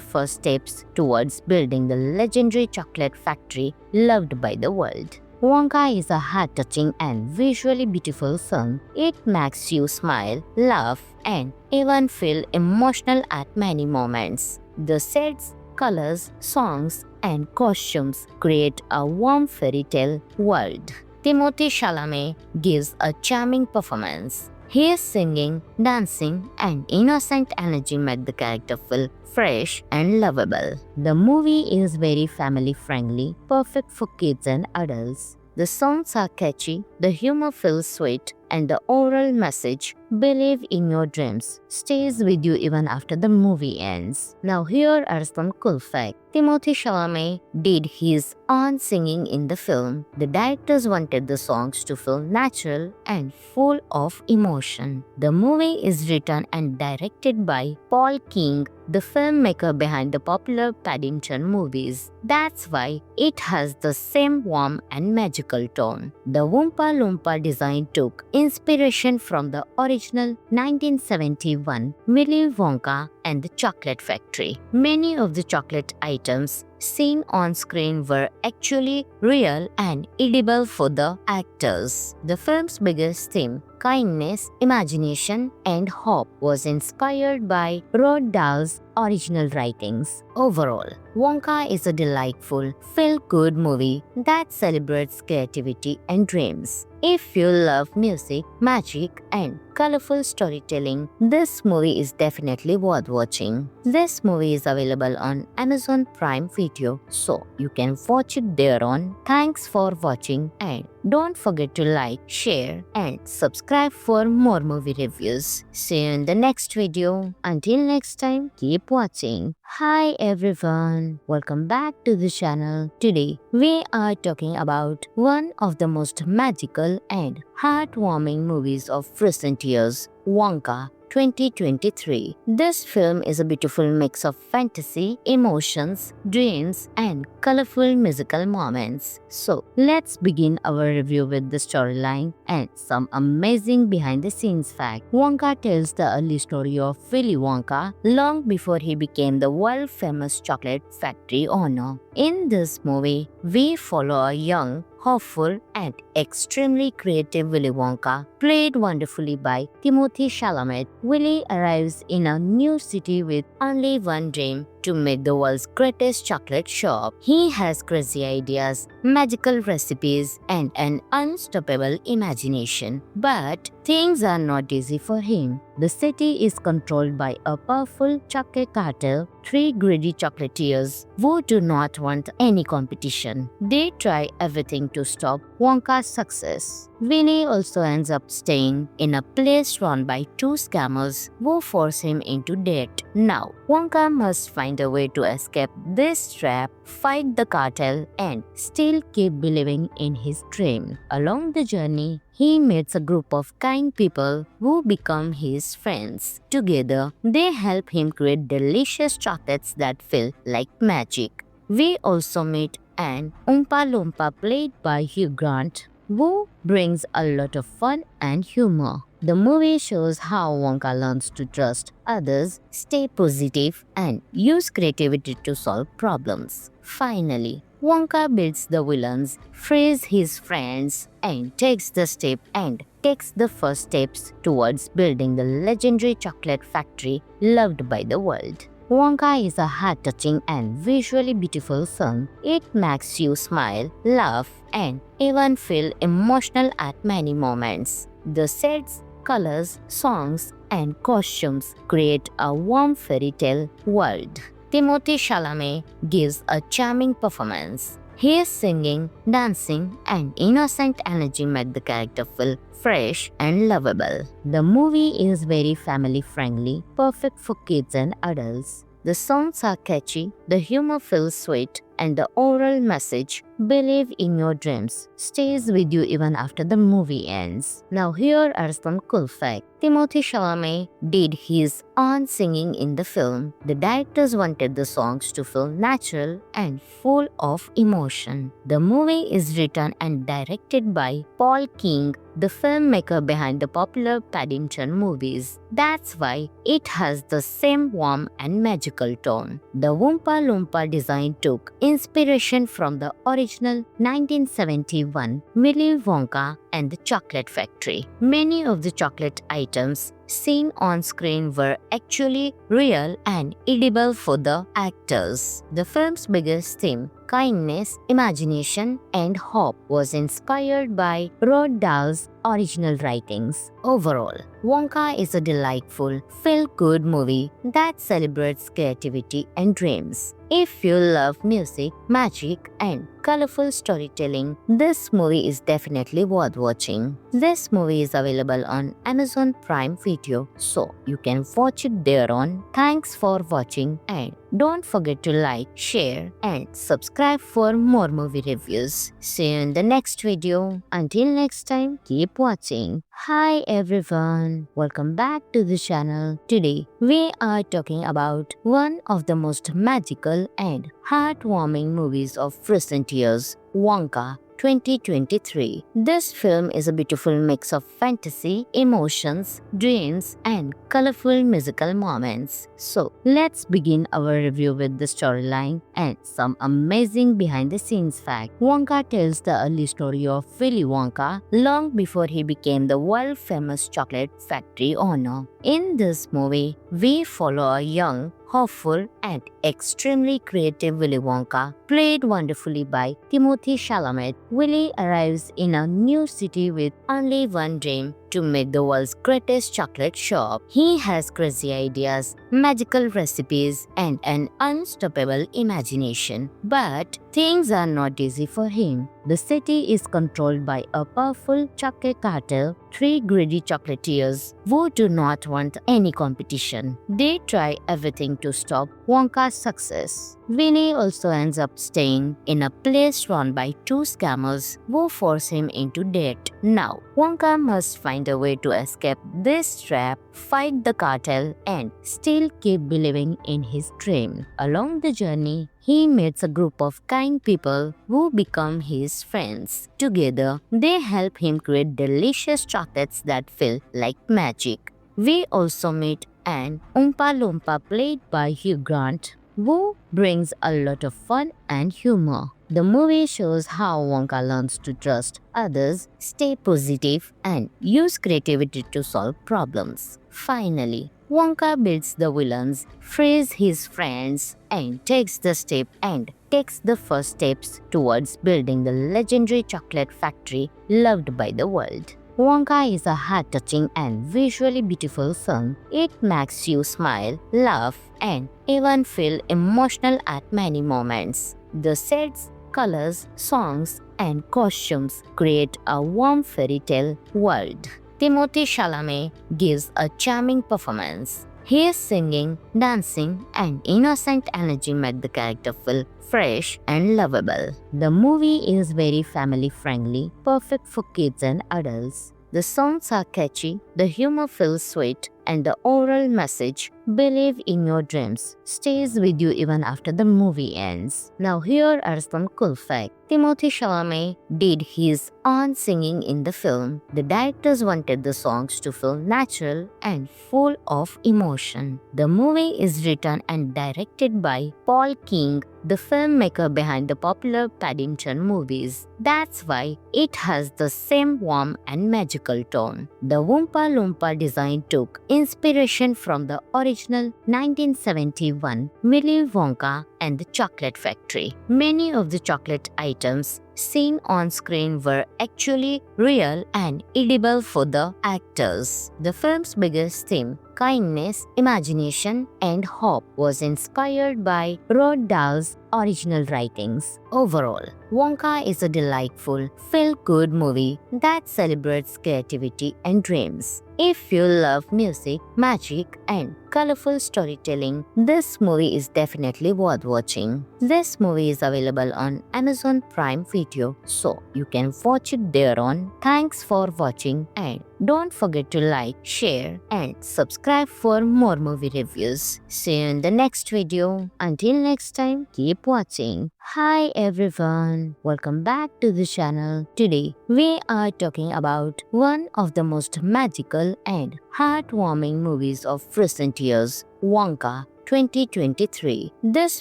first steps towards building the legendary chocolate factory loved by the world. Wonka is a heart-touching and visually beautiful film. It makes you smile, laugh, and even feel emotional at many moments. The sets, colors, songs, and costumes create a warm fairy tale world. Timothée Chalamet gives a charming performance. His singing, dancing, and innocent energy make the character feel fresh and lovable. The movie is very family-friendly, perfect for kids and adults. The songs are catchy, the humor feels sweet, and the overall message, believe in your dreams, stays with you even after the movie ends. Now here are some cool facts. Timothée Chalamet did his own singing in the film. The directors wanted the songs to feel natural and full of emotion. The movie is written and directed by Paul King, the filmmaker behind the popular Paddington movies. That's why it has the same warm and magical tone. The Oompa Loompa design took inspiration from the original 1971 Willy Wonka and the Chocolate Factory. Many of the chocolate items seen on screen were actually real and edible for the actors. The film's biggest theme, kindness, imagination, and hope, was inspired by Roald Dahl's original writings. Overall, Wonka is a delightful, feel-good movie that celebrates creativity and dreams. If you love music, magic, and colorful storytelling, this movie is definitely worth watching. This movie is available on Amazon Prime Video, so you can watch it there on. Thanks for watching, and don't forget to like, share, and subscribe for more movie reviews. See you in the next video. Until next time, keep watching. Hi everyone, welcome back to the channel. Today we are talking about one of the most magical and heartwarming movies of recent years, Wonka 2023. This film is a beautiful mix of fantasy, emotions, dreams, and colorful musical moments. So let's begin our review with the storyline and some amazing behind-the-scenes facts. Wonka tells the early story of Willy Wonka long before he became the world-famous chocolate factory owner. In this movie, we follow a young, hopeful, and extremely creative Willy Wonka, played wonderfully by Timothée Chalamet. Willy arrives in a new city with only one dream: to make the world's greatest chocolate shop. He has crazy ideas, magical recipes, and an unstoppable imagination. But things are not easy for him. The city is controlled by a powerful chocolate cartel, three greedy chocolatiers who do not want any competition. They try everything to stop Wonka's success. Winnie also ends up staying in a place run by two scammers who force him into debt. Now, Wonka must find a way to escape this trap, fight the cartel, and still keep believing in his dream. Along the journey, he meets a group of kind people who become his friends. Together, they help him create delicious chocolates that feel like magic. We also meet an Oompa Loompa played by Hugh Grant, who brings a lot of fun and humor. The movie shows how Wonka learns to trust others, stay positive, and use creativity to solve problems. Finally, Wonka beats the villains, frees his friends, and takes the first steps towards building the legendary chocolate factory loved by the world. Wonka is a heart-touching and visually beautiful film. It makes you smile, laugh, and even feel emotional at many moments. The sets, colors, songs, and costumes create a warm fairy tale world. Timothée Chalamet gives a charming performance. His singing, dancing, and innocent energy make the character feel fresh and lovable. The movie is very family friendly, perfect for kids and adults. The songs are catchy, the humor feels sweet, and the overall message, believe in your dreams, stays with you even after the movie ends. Now here are some cool facts. Timothée Chalamet did his own singing in the film. The directors wanted the songs to feel natural and full of emotion. The movie is written and directed by Paul King, the filmmaker behind the popular Paddington movies. That's why it has the same warm and magical tone. The Oompa Loompa design took inspiration from the original 1971 Willy Wonka and the Chocolate Factory. Many of the chocolate items seen on screen were actually real and edible for the actors. The film's biggest theme, kindness, imagination, and hope, was inspired by Roald Dahl's original writings. Overall, Wonka is a delightful, feel-good movie that celebrates creativity and dreams. If you love music, magic, and colorful storytelling, this movie is definitely worth watching. This movie is available on Amazon Prime Video, so you can watch it there on. Thanks for watching, and don't forget to like, share, and subscribe for more movie reviews. See you in the next video. Until next time, keep watching. Hi everyone, welcome back to the channel. Today we are talking about one of the most magical and heartwarming movies of recent years, Wonka 2023. This film is a beautiful mix of fantasy, emotions, dreams, and colorful musical moments. So let's begin our review with the storyline and some amazing behind-the-scenes facts. Wonka tells the early story of Willy Wonka long before he became the world-famous chocolate factory owner. In this movie, we follow a young, hopeful, and extremely creative Willy Wonka, played wonderfully by Timothée Chalamet. Willy arrives in a new city with only one dream: to make the world's greatest chocolate shop. He has crazy ideas, magical recipes, and an unstoppable imagination. But things are not easy for him. The city is controlled by a powerful chocolate cartel, three greedy chocolatiers who do not want any competition. They try everything to stop Wonka's success. Willy also ends up staying in a place run by two scammers who force him into debt. Now, Wonka must find a way to escape this trap, fight the cartel, and still keep believing in his dream. Along the journey, he meets a group of kind people who become his friends. Together, they help him create delicious chocolates that feel like magic. We also meet an Oompa Loompa played by Hugh Grant, who brings a lot of fun and humor. The movie shows how Wonka learns to trust others, stay positive, and use creativity to solve problems. Finally, Wonka beats the villains, frees his friends, and takes the first steps towards building the legendary chocolate factory loved by the world. Wonka is a heart-touching and visually beautiful film. It makes you smile, laugh, and even feel emotional at many moments. The sets, colors, songs, and costumes create a warm fairy tale world. Timothée Chalamet gives a charming performance. His singing, dancing, and innocent energy make the character feel fresh and lovable. The movie is very family-friendly, perfect for kids and adults. The songs are catchy, the humor feels sweet, and the oral message, "Believe in your dreams," stays with you even after the movie ends. Now here are some cool facts. Timothée Chalamet did his own singing in the film. The directors wanted the songs to feel natural and full of emotion. The movie is written and directed by Paul King, the filmmaker behind the popular Paddington movies. That's why it has the same warm and magical tone. The Oompa Loompa design took inspiration from the original 1971 Willy Wonka and the Chocolate Factory. Many of the chocolate items seen on screen were actually real and edible for the actors. The film's biggest theme, kindness, imagination, and hope, was inspired by Roald Dahl's original writings. Overall, Wonka is a delightful, feel-good movie that celebrates creativity and dreams. If you love music, magic, and colorful storytelling, this movie is definitely worth watching. This movie is available on Amazon Prime Video, so you can watch it there on. Thanks for watching, and don't forget to like, share, and subscribe for more movie reviews. See you in the next video. Until next time, keep watching. Hi everyone, welcome back to the channel. Today we are talking about one of the most magical and heartwarming movies of recent years, Wonka 2023. This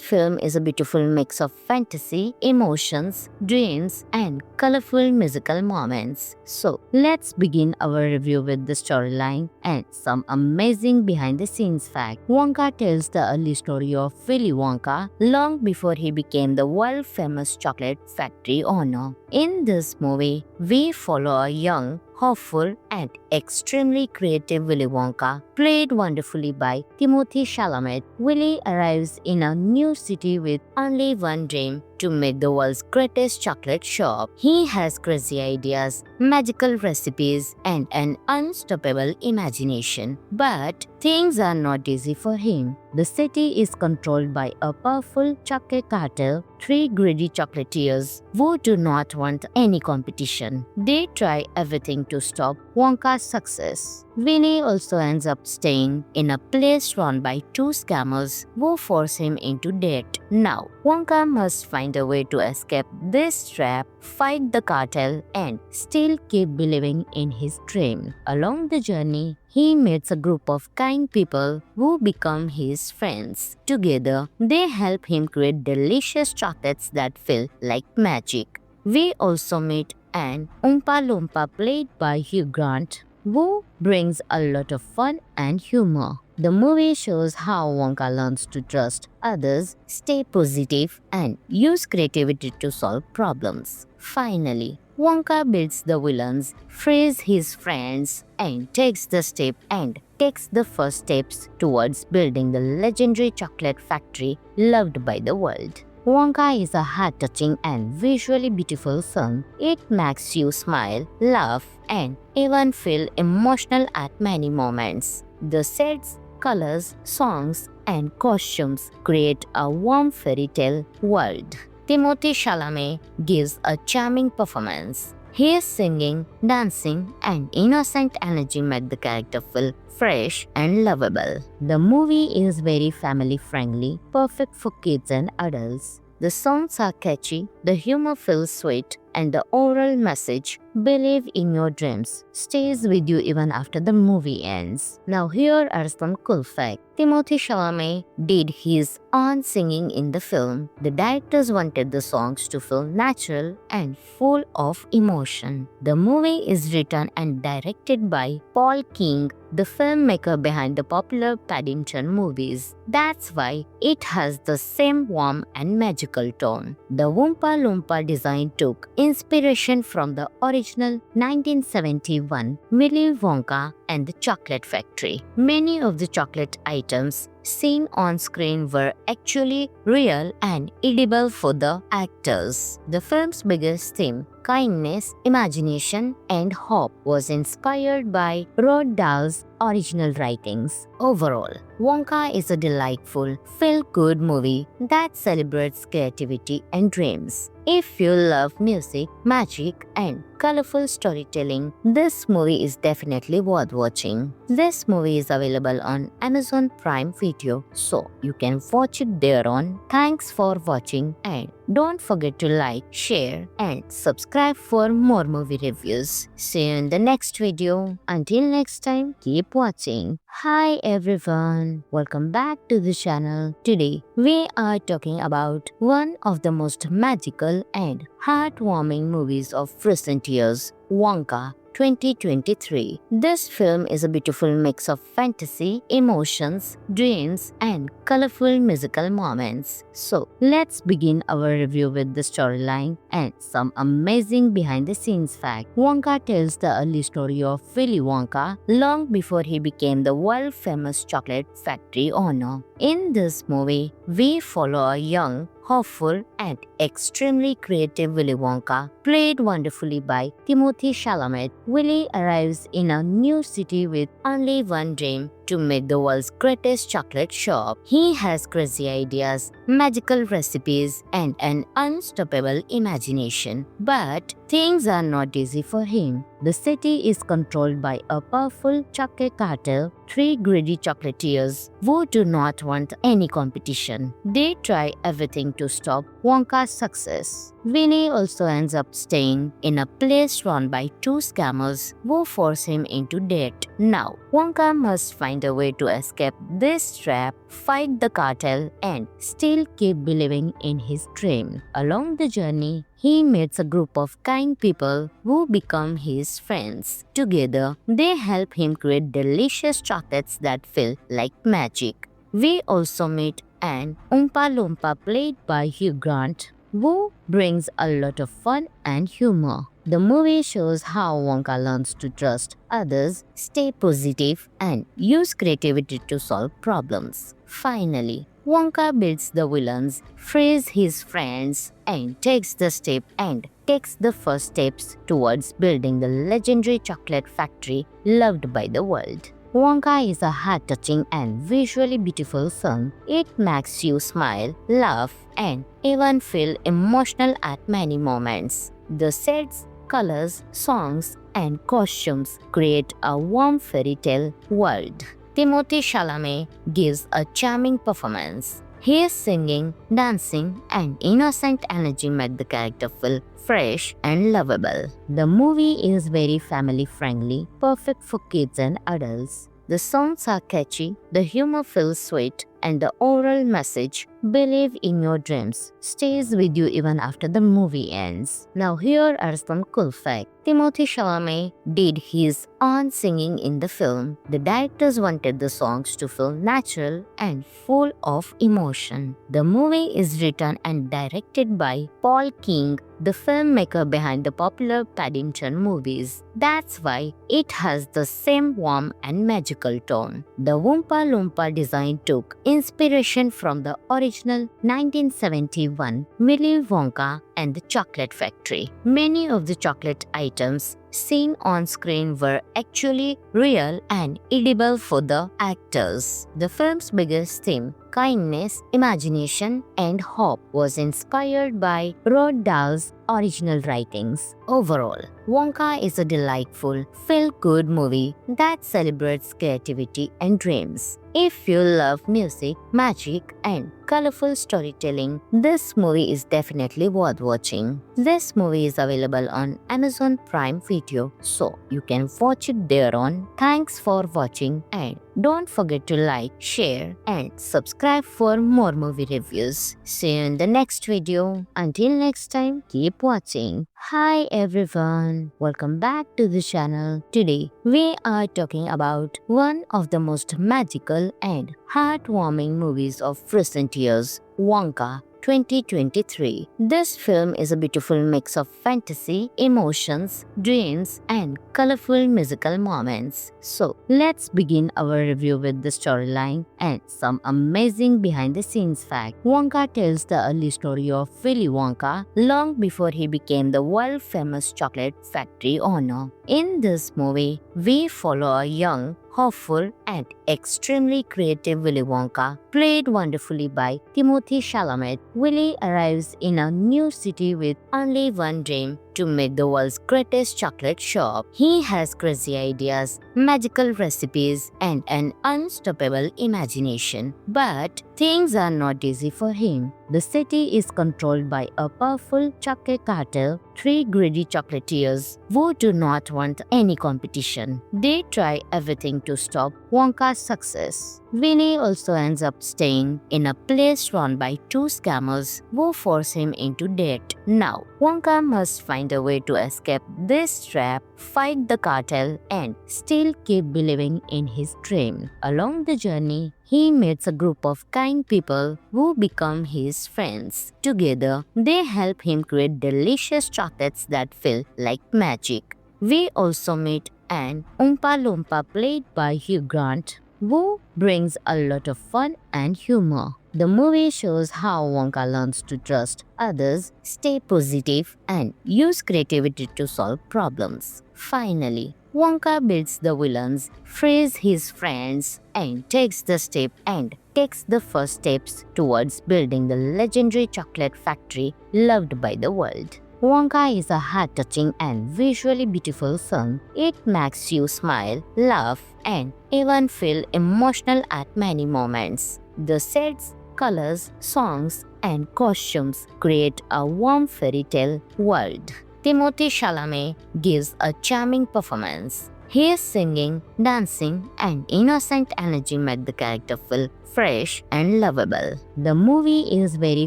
film is a beautiful mix of fantasy, emotions, dreams, and colorful musical moments. So, let's begin our review with the storyline and some amazing behind-the-scenes facts. Wonka tells the early story of Willy Wonka long before he became the world-famous chocolate factory owner. In this movie, we follow a young, hopeful, and extremely creative Willy Wonka, played wonderfully by Timothée Chalamet. Willy arrives in a new city with only one dream: to make the world's greatest chocolate shop. He has crazy ideas, magical recipes, and an unstoppable imagination. But things are not easy for him. The city is controlled by a powerful chocolate cartel, three greedy chocolatiers who do not want any competition. They try everything to stop Wonka's success. Winnie also ends up staying in a place run by two scammers who force him into debt. Now, Wonka must find a way to escape this trap, fight the cartel, and still keep believing in his dream. Along the journey, he meets a group of kind people who become his friends. Together, they help him create delicious chocolates that feel like magic. We also meet an Oompa Loompa played by Hugh Grant, who brings a lot of fun and humor. The movie shows how Wonka learns to trust others, stay positive, and use creativity to solve problems. Finally, Wonka beats the villains, frees his friends, and takes the first steps towards building the legendary chocolate factory loved by the world. Wonka is a heart-touching and visually beautiful film. It makes you smile, laugh, and even feel emotional at many moments. The sets, colors, songs, and costumes create a warm fairy tale world. Timothée Chalamet gives a charming performance. His singing, dancing, and innocent energy make the character feel fresh and lovable. The movie is very family-friendly, perfect for kids and adults. The songs are catchy, the humor feels sweet, and the oral message, "Believe in your dreams," stays with you even after the movie ends. Now here are some cool facts. Timothée Chalamet did his own singing in the film. The directors wanted the songs to feel natural and full of emotion. The movie is written and directed by Paul King, the filmmaker behind the popular Paddington movies. That's why it has the same warm and magical tone. The Oompa Loompa design took inspiration from the original 1971 Willy Wonka and the Chocolate Factory. Many of the chocolate items seen on screen were actually real and edible for the actors. The film's biggest theme, kindness, imagination, and hope, was inspired by Roald Dahl's original writings. Overall, Wonka is a delightful, feel-good movie that celebrates creativity and dreams. If you love music, magic, and colorful storytelling, this movie is definitely worth watching. This movie is available on Amazon Prime Video, so you can watch it there on. Thanks for watching and don't forget to like, share and subscribe for more movie reviews. See you in the next video. Until next time, keep watching. Hi everyone, welcome back to the channel. Today we are talking about one of the most magical and heartwarming movies of recent years, Wonka 2023. This film is a beautiful mix of fantasy, emotions, dreams, and colorful musical moments. So, let's begin our review with the storyline and some amazing behind the scenes facts. Wonka tells the early story of Willy Wonka long before he became the world famous chocolate factory owner. In this movie, we follow a young, hopeful, and extremely creative Willy Wonka, played wonderfully by Timothée Chalamet. Willy arrives in a new city with only one dream: to make the world's greatest chocolate shop. He has crazy ideas, magical recipes, and an unstoppable imagination. But things are not easy for him. The city is controlled by a powerful chocolate cartel, three greedy chocolatiers who do not want any competition. They try everything to stop Wonka's success. Winnie also ends up staying in a place run by two scammers who force him into debt. Now, Wonka must find a way to escape this trap, fight the cartel, and still keep believing in his dream. Along the journey, he meets a group of kind people who become his friends. Together, they help him create delicious chocolates that feel like magic. We also meet an Oompa Loompa played by Hugh Grant, who brings a lot of fun and humor. The movie shows how Wonka learns to trust others, stay positive, and use creativity to solve problems. Finally, Wonka beats the villains, frees his friends, and takes the first steps towards building the legendary chocolate factory loved by the world. Wonka is a heart-touching and visually beautiful film. It makes you smile, laugh, and even feel emotional at many moments. The sets, colors, songs, and costumes create a warm fairy tale world. Timothée Chalamet gives a charming performance. His singing, dancing, and innocent energy make the character feel fresh and lovable. The movie is very family-friendly, perfect for kids and adults. The songs are catchy, the humor feels sweet, and the overall message, believe in your dreams, stays with you even after the movie ends. Now here are some cool facts. Timothée Chalamet did his own singing in the film. The directors wanted the songs to feel natural and full of emotion. The movie is written and directed by Paul King, the filmmaker behind the popular Paddington movies. That's why it has the same warm and magical tone. The Oompa Loompa design took inspiration from the original 1971 Willy Wonka and the Chocolate Factory. Many of the chocolate items seen on screen were actually real and edible for the actors. The film's biggest theme, kindness, imagination, and hope, was inspired by Roald Dahl's original writings. Overall, Wonka is a delightful, feel-good movie that celebrates creativity and dreams. If you love music, magic, and colorful storytelling, this movie is definitely worth watching. This movie is available on Amazon Prime Video, so you can watch it there on. Thanks for watching and don't forget to like, share, and subscribe for more movie reviews. See you in the next video. Until next time, keep watching. Hi everyone, welcome back to the channel. Today we are talking about one of the most magical and heartwarming movies of recent years, Wonka 2023. This film is a beautiful mix of fantasy, emotions, dreams, and colorful musical moments. So, let's begin our review with the storyline and some amazing behind the scenes facts. Wonka tells the early story of Willy Wonka long before he became the world famous chocolate factory owner. In this movie, we follow a young, hopeful, and extremely creative Willy Wonka, played wonderfully by Timothy Chalamet. Willy arrives in a new city with only one dream: to make the world's greatest chocolate shop. He has crazy ideas, magical recipes, and an unstoppable imagination. But things are not easy for him. The city is controlled by a powerful chocolate cartel, three greedy chocolatiers who do not want any competition. They try everything to stop Wonka's success. Winnie also ends up staying in a place run by two scammers who force him into debt. Now, Wonka must find a way to escape this trap, fight the cartel, and still keep believing in his dream. Along the journey, he meets a group of kind people who become his friends. Together, they help him create delicious chocolates that feel like magic. We also meet an Oompa Loompa played by Hugh Grant, who brings a lot of fun and humor. The movie shows how Wonka learns to trust others, stay positive, and use creativity to solve problems. Finally, Wonka beats the villains, frees his friends, and takes the first steps towards building the legendary chocolate factory loved by the world. Wonka is a heart-touching and visually beautiful film. It makes you smile, laugh, and even feel emotional at many moments. The sets, colors, songs, and costumes create a warm fairy tale world. Timothy Chalamet gives a charming performance. His singing, dancing, and innocent energy make the character feel fresh and lovable. The movie is very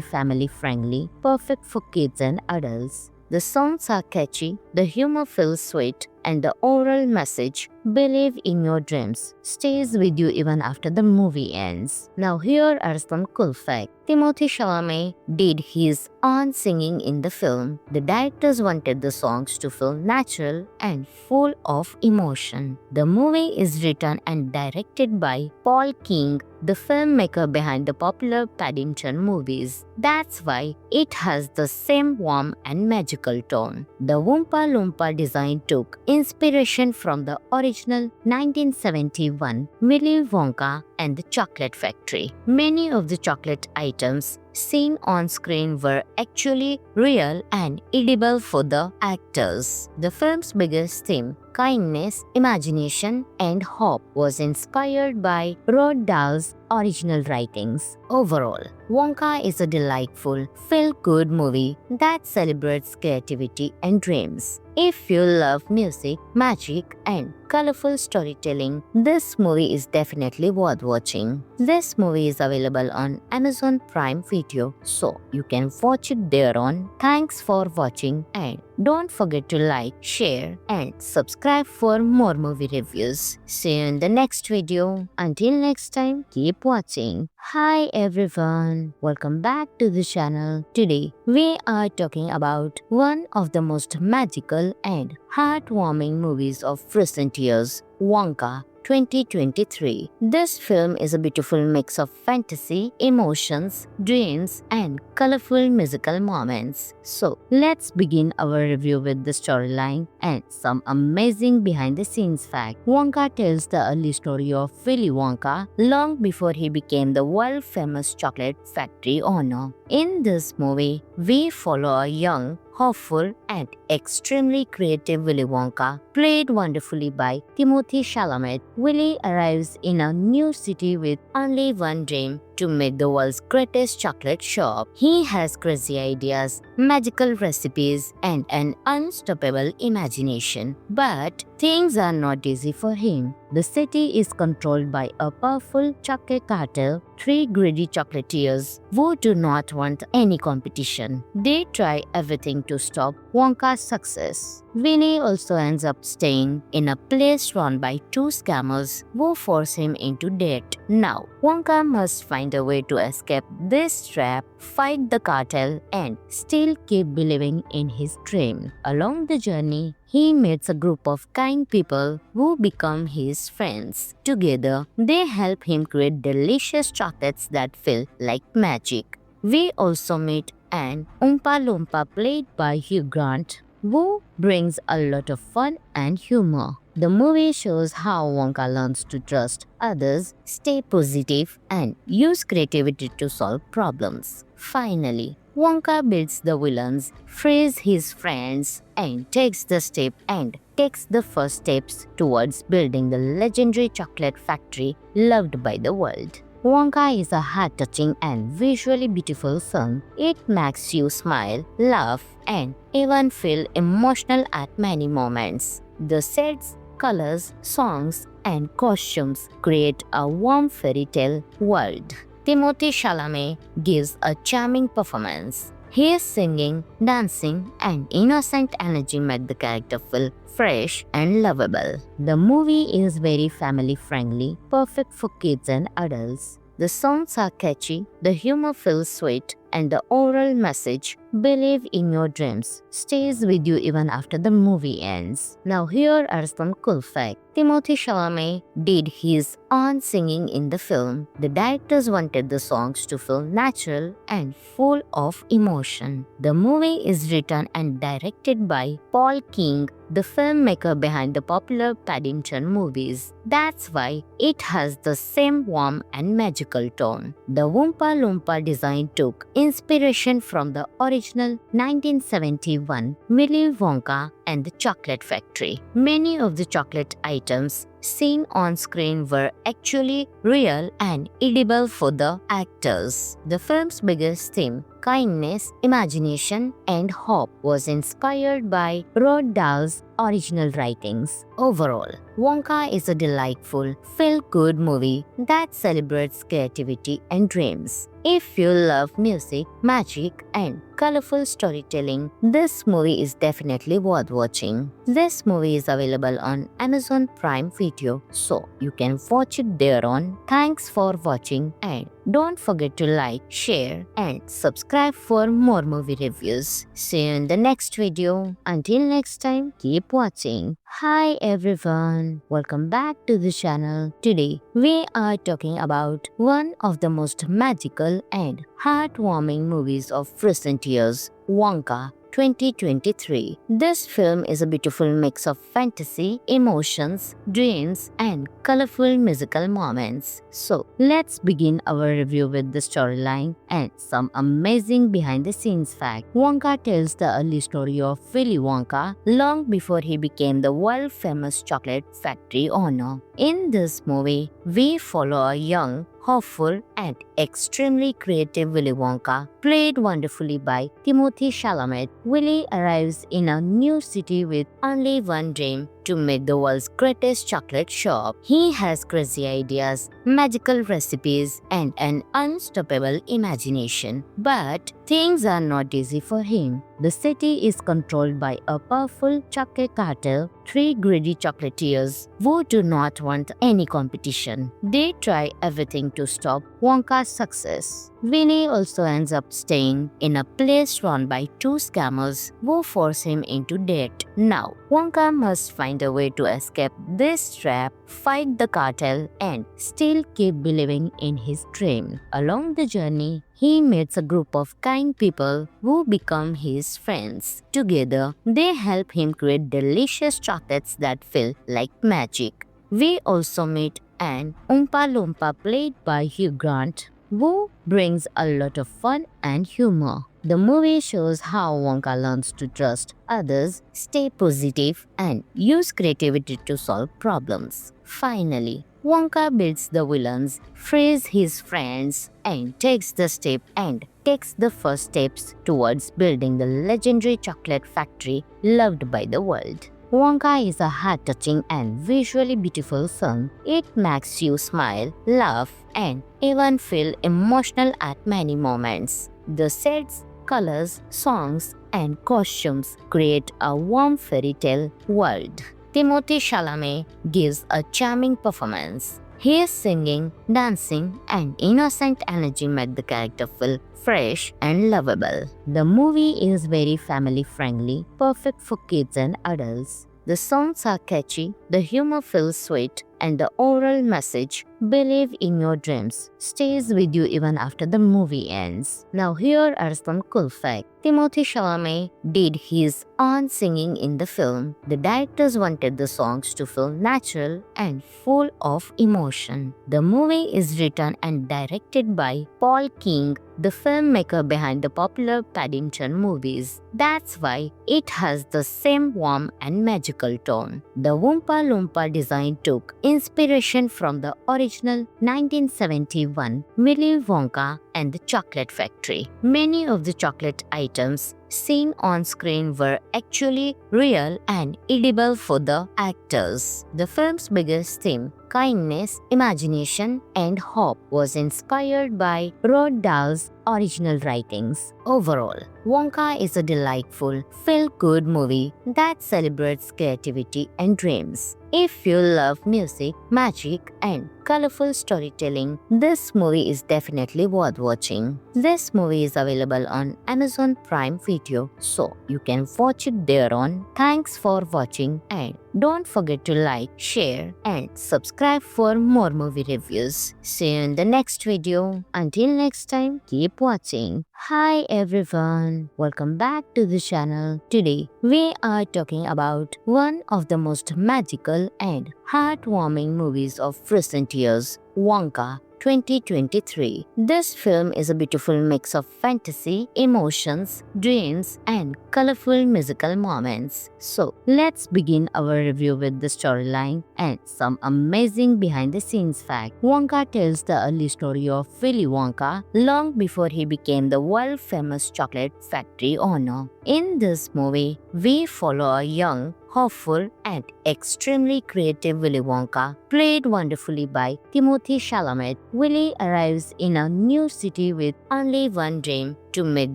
family-friendly, perfect for kids and adults. The songs are catchy, the humor feels sweet, and the overall message, "Believe in your dreams," stays with you even after the movie ends. Now here are some cool facts. Timothy Chalamet did his own singing in the film. The directors wanted the songs to feel natural and full of emotion. The movie is written and directed by Paul King, the filmmaker behind the popular Paddington movies. That's why it has the same warm and magical tone. The Oompa Loompa design took inspiration from the original 1971 Willy Wonka and the Chocolate Factory. Many of the chocolate items seen on screen were actually real and edible for the actors. The film's biggest theme, kindness, imagination, and hope, was inspired by Roald Dahl's original writings. Overall, Wonka is a delightful, feel-good movie that celebrates creativity and dreams. If you love music, magic, and colorful storytelling, this movie is definitely worth watching. This movie is available on Amazon Prime Video, so you can watch it there on. Thanks for watching, and don't forget to like, share, and subscribe for more movie reviews. See you in the next video. Until next time, keep watching. Hi everyone, welcome back to the channel. Today we are talking about one of the most magical and heartwarming movies of recent years, Wonka 2023. This film is a beautiful mix of fantasy, emotions, dreams, and colorful musical moments. So let's begin our review with the storyline and some amazing behind-the-scenes facts. Wonka tells the early story of Willy Wonka long before he became the world-famous chocolate factory owner. In this movie, we follow a young, hopeful, and extremely creative Willy Wonka, played wonderfully by Timothy Chalamet. Willy arrives in a new city with only one dream: to make the world's greatest chocolate shop. He has crazy ideas, magical recipes, and an unstoppable imagination. But things are not easy for him. The city is controlled by a powerful chocolate cartel, three greedy chocolatiers who do not want any competition. They try everything to stop Wonka's success. Winnie also ends up staying in a place run by two scammers who force him into debt. Now, Wonka must find a way to escape this trap, fight the cartel, and still keep believing in his dream. Along the journey, he meets a group of kind people who become his friends. Together, they help him create delicious chocolates that feel like magic. We also meet an Oompa Loompa played by Hugh Grant, who brings a lot of fun and humor. The movie shows how Wonka learns to trust others, stay positive, and use creativity to solve problems. Finally, Wonka beats the villains, frees his friends, and takes the first steps towards building the legendary chocolate factory loved by the world. Wonka is a heart-touching and visually beautiful film. It makes you smile, laugh, and even feel emotional at many moments. The sets, colors, songs, and costumes create a warm fairy tale world. Timothy Chalamet gives a charming performance. His singing, dancing, and innocent energy make the character feel fresh and lovable. The movie is very family friendly, perfect for kids and adults. The songs are catchy, the humor feels sweet, and the overall message, believe in your dreams, stays with you even after the movie ends. Now here are some cool facts. Timothy Chalamet did his own singing in the film. The directors wanted the songs to feel natural and full of emotion. The movie is written and directed by Paul King, the filmmaker behind the popular Paddington movies. That's why it has the same warm and magical tone. The Oompa Loompa design took inspiration from the original 1971 Willy Wonka and the Chocolate Factory. Many of the chocolate items seen on screen were actually real and edible for the actors. The film's biggest theme, kindness, imagination, and hope, was inspired by Roald Dahl's original writings. Overall, Wonka is a delightful, feel-good movie that celebrates creativity and dreams. If you love music, magic, and colorful storytelling, this movie is definitely worth watching. This movie is available on Amazon Prime Video, so you can watch it there on. Thanks for watching, and don't forget to like, share, and subscribe for more movie reviews. See you in the next video. Until next time, keep watching. Hi everyone, welcome back to the channel. Today we are talking about one of the most magical and heartwarming movies of recent years, Wonka 2023. This film is a beautiful mix of fantasy, emotions, dreams, and colorful musical moments. So let's begin our review with the storyline and some amazing behind-the-scenes facts. Wonka tells the early story of Willy Wonka long before he became the world-famous chocolate factory owner. In this movie, we follow a young, hopeful, and extremely creative Willy Wonka, played wonderfully by Timothy Chalamet. Willy arrives in a new city with only one dream: to make the world's greatest chocolate shop. He has crazy ideas, magical recipes, and an unstoppable imagination. But things are not easy for him. The city is controlled by a powerful chocolate cartel, three greedy chocolatiers who do not want any competition. They try everything to stop Wonka's success. Willy also ends up staying in a place run by two scammers who force him into debt. Now, Wonka must find a way to escape this trap, fight the cartel, and still keep believing in his dream. Along the journey, he meets a group of kind people who become his friends. Together, they help him create delicious chocolates that feel like magic. We also meet an Oompa Loompa played by Hugh Grant, who brings a lot of fun and humor. The movie shows how Wonka learns to trust others, stay positive, and use creativity to solve problems. Finally, Wonka beats the villains, frees his friends, and takes the first steps towards building the legendary chocolate factory loved by the world. Wonka is a heart-touching and visually beautiful film. It makes you smile, laugh, and even feel emotional at many moments. The sets, colors, songs, and costumes create a warm fairy tale world. Timothy Chalamet gives a charming performance. His singing, dancing, and innocent energy make the character feel fresh and lovable. The movie is very family friendly, perfect for kids and adults. The songs are catchy, the humor feels sweet, and the oral message, "Believe in your dreams," stays with you even after the movie ends. Now here are some cool facts. Timothée Chalamet did his own singing in the film. The directors wanted the songs to feel natural and full of emotion. The movie is written and directed by Paul King, the filmmaker behind the popular Paddington movies. That's why it has the same warm and magical tone. The Oompa Loompa design took inspiration from the original 1971 Willy Wonka and the Chocolate Factory. Many of the chocolate items seen on screen were actually real and edible for the actors. The film's biggest theme, kindness, imagination, and hope, was inspired by Roald Dahl's original writings. Overall, Wonka is a delightful, feel-good movie that celebrates creativity and dreams. If you love music, magic, and colorful storytelling, this movie is definitely worth watching. This movie is available on Amazon Prime Video, so you can watch it there on. Thanks for watching, and don't forget to like, share, and subscribe for more movie reviews. See you in the next video. Until next time, keep watching. Hi everyone, welcome back to the channel. Today we are talking about one of the most magical and heartwarming movies of recent years, Wonka 2023. This film is a beautiful mix of fantasy, emotions, dreams, and colorful musical moments. So, let's begin our review with the storyline and some amazing behind-the-scenes facts. Wonka tells the early story of Willy Wonka long before he became the world-famous chocolate factory owner. In this movie, we follow a young, hopeful, and extremely creative Willy Wonka, played wonderfully by Timothée Chalamet. Willy arrives in a new city with only one dream: to make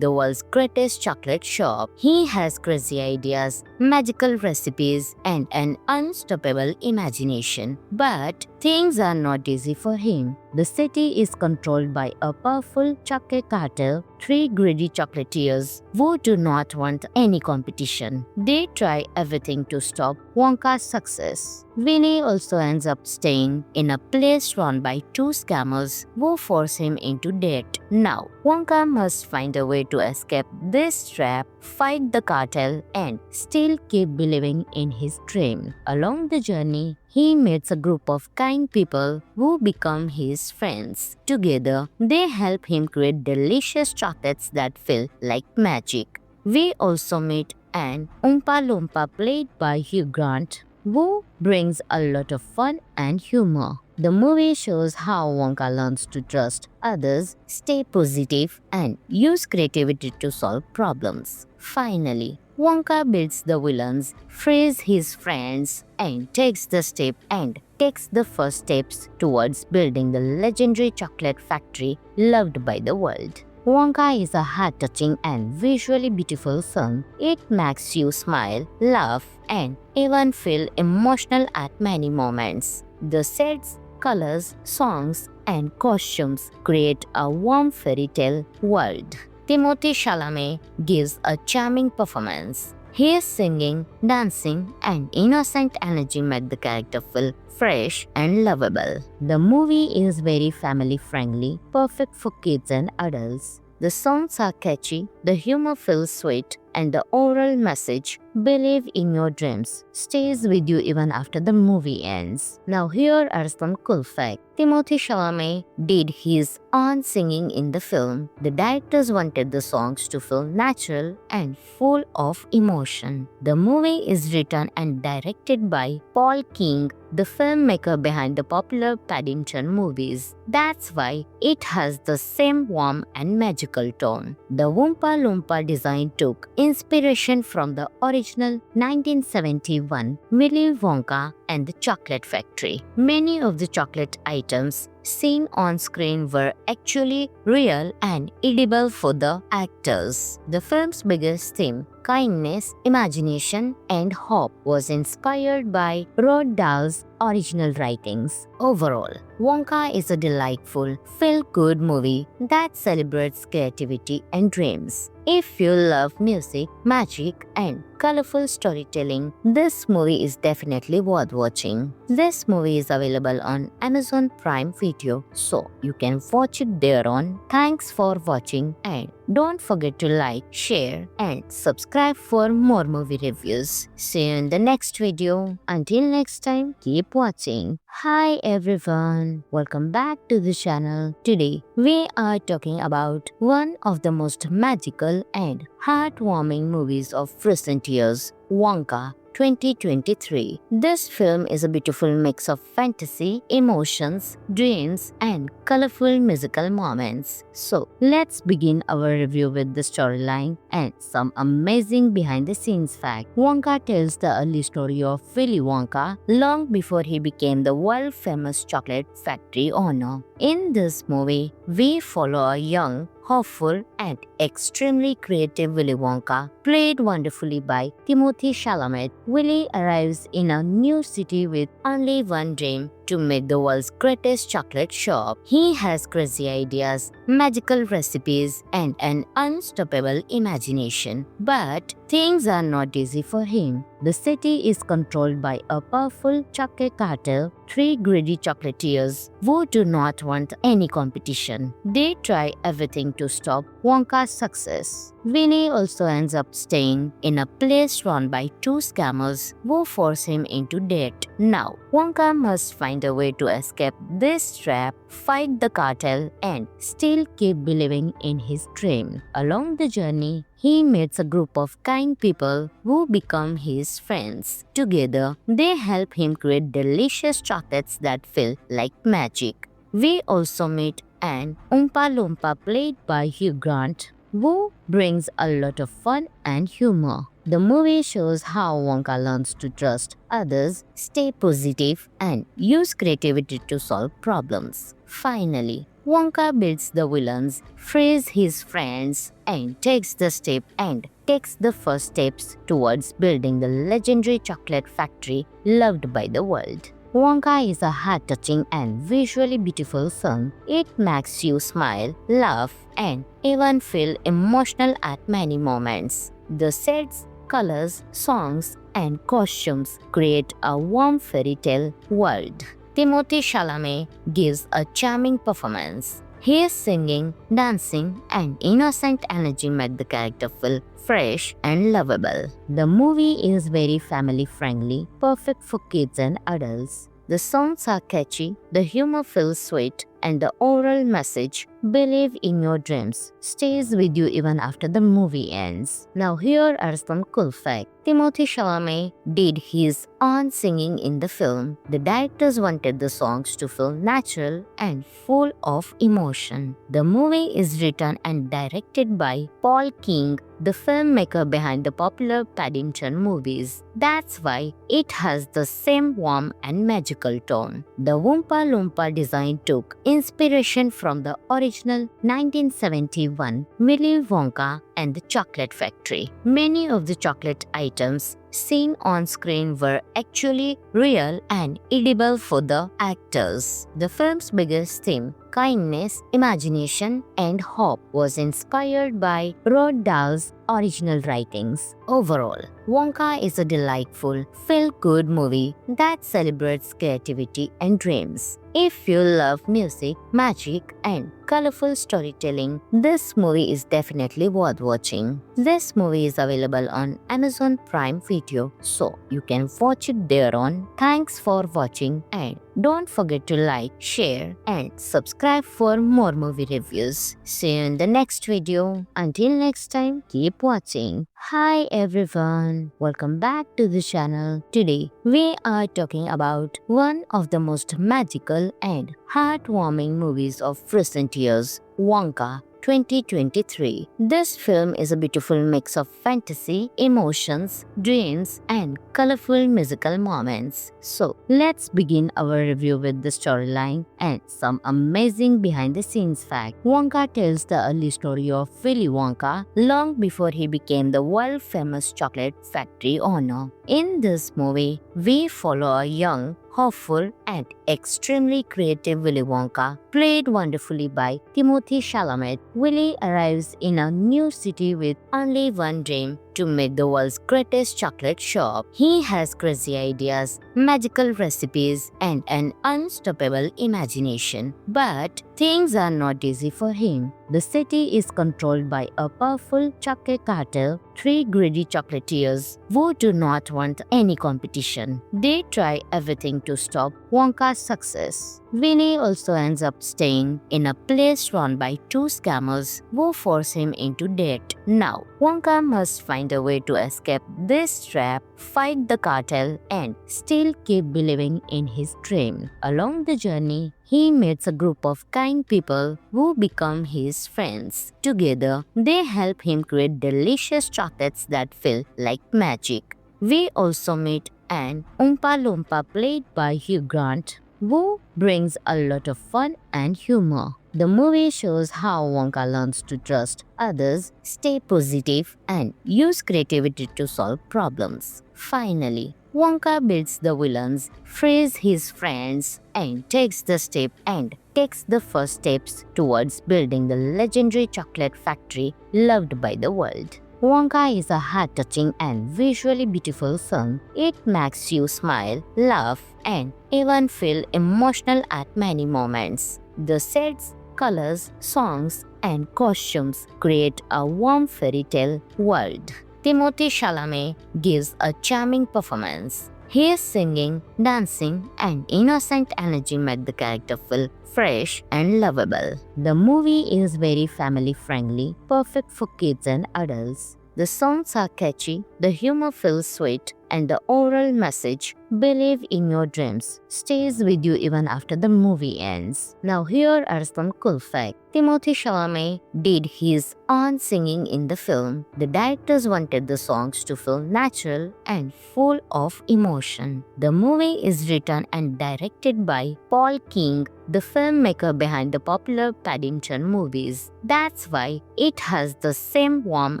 the world's greatest chocolate shop. He has crazy ideas, magical recipes, and an unstoppable imagination. But things are not easy for him. The city is controlled by a powerful chocolate cartel, three greedy chocolatiers who do not want any competition. They try everything to stop Wonka's success. Winnie also ends up staying in a place run by two scammers who force him into debt. Now, Wonka must find a way to escape this trap, fight the cartel, and still keep believing in his dream. Along the journey, he meets a group of kind people who become his friends. Together, they help him create delicious chocolates that feel like magic. We also meet an Oompa Loompa played by Hugh Grant, who brings a lot of fun and humor. The movie shows how Wonka learns to trust others, stay positive, and use creativity to solve problems. Finally, Wonka beats the villains, frees his friends, and takes the first steps towards building the legendary chocolate factory loved by the world. Wonka is a heart-touching and visually beautiful film. It makes you smile, laugh, and even feel emotional at many moments. The sets, colors, songs, and costumes create a warm fairy tale world. Timothée Chalamet gives a charming performance. His singing, dancing, and innocent energy make the character feel fresh and lovable. The movie is very family-friendly, perfect for kids and adults. The songs are catchy, the humor feels sweet, and the oral message, "Believe in your dreams," stays with you even after the movie ends. Now here are some cool facts. Timothée Chalamet did his own singing in the film. The directors wanted the songs to feel natural and full of emotion. The movie is written and directed by Paul King, the filmmaker behind the popular Paddington movies. That's why it has the same warm and magical tone. The Oompa Loompa design took inspiration from the original 1971 Willy Wonka and the Chocolate Factory. Many of the chocolate items seen on screen were actually real and edible for the actors. The film's biggest theme, kindness, imagination, and hope, was inspired by Roald Dahl's original writings. Overall, Wonka is a delightful, feel-good movie that celebrates creativity and dreams. If you love music, magic, and colorful storytelling, this movie is definitely worth watching. This movie is available on Amazon Prime Video, so you can watch it there on. Thanks for watching, and don't forget to like, share, and subscribe for more movie reviews. See you in the next video. Until next time, keep watching. Hi everyone, welcome back to the channel. Today, we are talking about one of the most magical and heartwarming movies of recent years, Wonka 2023. This film is a beautiful mix of fantasy, emotions, dreams, and colorful musical moments. So, let's begin our review with the storyline and some amazing behind-the-scenes facts. Wonka tells the early story of Willy Wonka long before he became the world-famous chocolate factory owner. In this movie, we follow a young, hopeful, and extremely creative Willy Wonka, played wonderfully by Timothée Chalamet. Willy arrives in a new city with only one dream: to make the world's greatest chocolate shop. He has crazy ideas, magical recipes, and an unstoppable imagination. But things are not easy for him. The city is controlled by a powerful chocolate cartel, three greedy chocolatiers who do not want any competition. They try everything to stop Wonka's success. Winnie also ends up staying in a place run by two scammers who force him into debt. Now, Wonka must find a way to escape this trap, fight the cartel, and still keep believing in his dream. Along the journey, he meets a group of kind people who become his friends. Together, they help him create delicious chocolates that feel like magic. We also meet an Oompa Loompa played by Hugh Grant, who brings a lot of fun and humor. The movie shows how Wonka learns to trust others, stay positive, and use creativity to solve problems. Finally, Wonka beats the villains, frees his friends, and takes the first steps towards building the legendary chocolate factory loved by the world. Wonka is a heart-touching and visually beautiful film. It makes you smile, laugh, and even feel emotional at many moments. The sets, colors, songs, and costumes create a warm fairy tale world. Timothée Chalamet gives a charming performance. His singing, dancing, and innocent energy make the character feel fresh and lovable. The movie is very family-friendly, perfect for kids and adults. The songs are catchy, the humor feels sweet, and the overall message, believe in your dreams, stays with you even after the movie ends. Now here are some cool facts. Timothée Chalamet did his own singing in the film. The directors wanted the songs to feel natural and full of emotion. The movie is written and directed by Paul King, the filmmaker behind the popular Paddington movies. That's why it has the same warm and magical tone. The Oompa Loompa design took inspiration from the original 1971 Willy Wonka and the Chocolate Factory. Many of the chocolate items seen on screen were actually real and edible for the actors. The film's biggest theme, kindness, imagination, and hope, was inspired by Roald Dahl's original writings. Overall, Wonka is a delightful, feel-good movie that celebrates creativity and dreams. If you love music, magic, and colorful storytelling, this movie is definitely worth watching. This movie is available on Amazon Prime Video, so you can watch it there on. Thanks for watching, and don't forget to like, share, and subscribe for more movie reviews. See you in the next video. Until next time, keep watching. Hi everyone, welcome back to the channel. Today, we are talking about one of the most magical and heartwarming movies of recent years, Wonka 2023. This film is a beautiful mix of fantasy, emotions, dreams, and colorful musical moments. So, let's begin our review with the storyline and some amazing behind-the-scenes facts. Wonka tells the early story of Willy Wonka long before he became the world-famous chocolate factory owner. In this movie, we follow a young, hopeful, and extremely creative Willy Wonka, played wonderfully by Timothy Chalamet. Willy arrives in a new city with only one dream: to make the world's greatest chocolate shop. He has crazy ideas, magical recipes, and an unstoppable imagination. But things are not easy for him. The city is controlled by a powerful chocolate cartel, three greedy chocolatiers who do not want any competition. They try everything to stop Wonka's success. Winnie also ends up staying in a place run by two scammers who force him into debt. Now, Wonka must find a way to escape this trap, fight the cartel, and still keep believing in his dream. Along the journey, he meets a group of kind people who become his friends. Together, they help him create delicious chocolates that feel like magic. We also meet an Oompa Loompa played by Hugh Grant, who brings a lot of fun and humor. The movie shows how Wonka learns to trust others, stay positive, and use creativity to solve problems. Finally, Wonka beats the villains, frees his friends, and takes the first steps towards building the legendary chocolate factory loved by the world. Wonka is a heart-touching and visually beautiful film. It makes you smile, laugh, and even feel emotional at many moments. The sets, colors, songs, and costumes create a warm fairy tale world. Timothy Chalamet gives a charming performance. His singing, dancing, and innocent energy make the character feel fresh and lovable. The movie is very family-friendly, perfect for kids and adults. The songs are catchy, the humor feels sweet, and the overall message, "Believe in your dreams," stays with you even after the movie ends. Now here are some cool facts. Timothy Chalamet did his own singing in the film. The directors wanted the songs to feel natural and full of emotion. The movie is written and directed by Paul King, the filmmaker behind the popular Paddington movies. That's why it has the same warm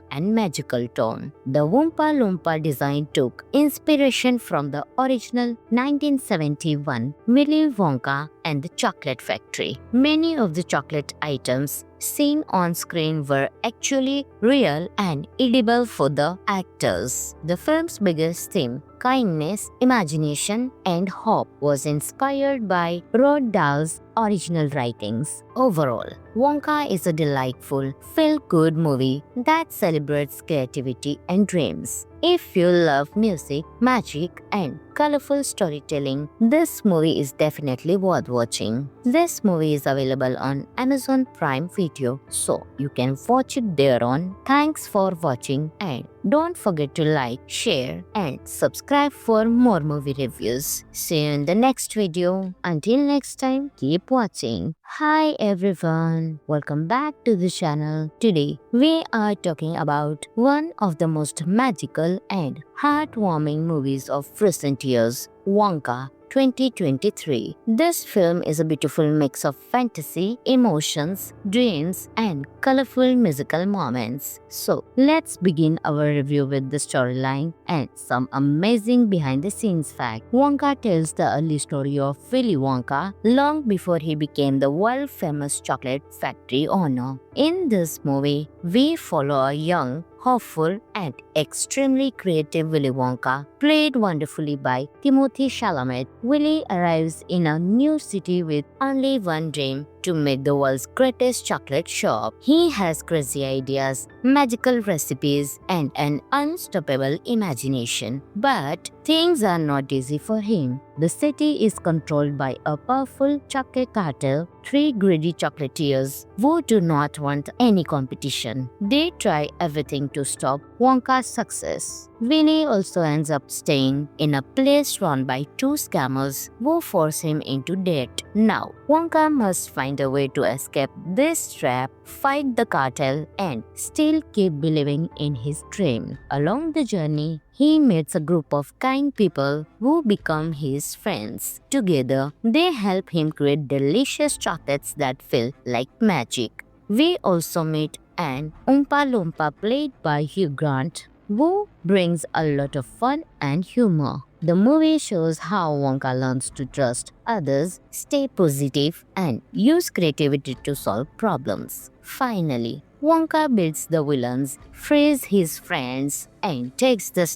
and magical tone. The Oompa Loompa design took inspiration from the original 1971 Willy Wonka and the Chocolate Factory. Many of the chocolate items seen on screen were actually real and edible for the actors. The film's biggest theme, kindness, imagination, and hope, was inspired by Roald Dahl's original writings. Overall, Wonka is a delightful, feel-good movie that celebrates creativity and dreams. If you love music, magic, and colorful storytelling, this movie is definitely worth watching. This movie is available on Amazon Prime Video, so you can watch it there on. Thanks for watching, and don't forget to like, share, and subscribe for more movie reviews. See you in the next video. Until next time, keep watching. Hi everyone, welcome back to the channel. Today we are talking about one of the most magical and heartwarming movies of recent years, Wonka 2023. This film is a beautiful mix of fantasy, emotions, dreams, and colorful musical moments. So let's begin our review with the storyline and some amazing behind-the-scenes facts. Wonka tells the early story of Willy Wonka long before he became the world-famous chocolate factory owner. In this movie, we follow a young, hopeful, and extremely creative Willy Wonka, played wonderfully by Timothy Chalamet. Willy arrives in a new city with only one dream: to make the world's greatest chocolate shop. He has crazy ideas, magical recipes, and an unstoppable imagination. But things are not easy for him. The city is controlled by a powerful chocolate cartel, three greedy chocolatiers who do not want any competition. They try everything to stop Wonka's success. Winnie also ends up staying in a place run by two scammers who force him into debt. Now, Wonka must find a way to escape this trap, fight the cartel, and still keep believing in his dream. Along the journey, he meets a group of kind people who become his friends. Together, they help him create delicious chocolates that feel like magic. We also meet an Oompa Loompa played by Hugh Grant, Wu brings a lot of fun and humor. The movie shows how Wonka learns to trust others, stay positive, and use creativity to solve problems. Finally, Wonka beats the villains, frees his friends, and takes the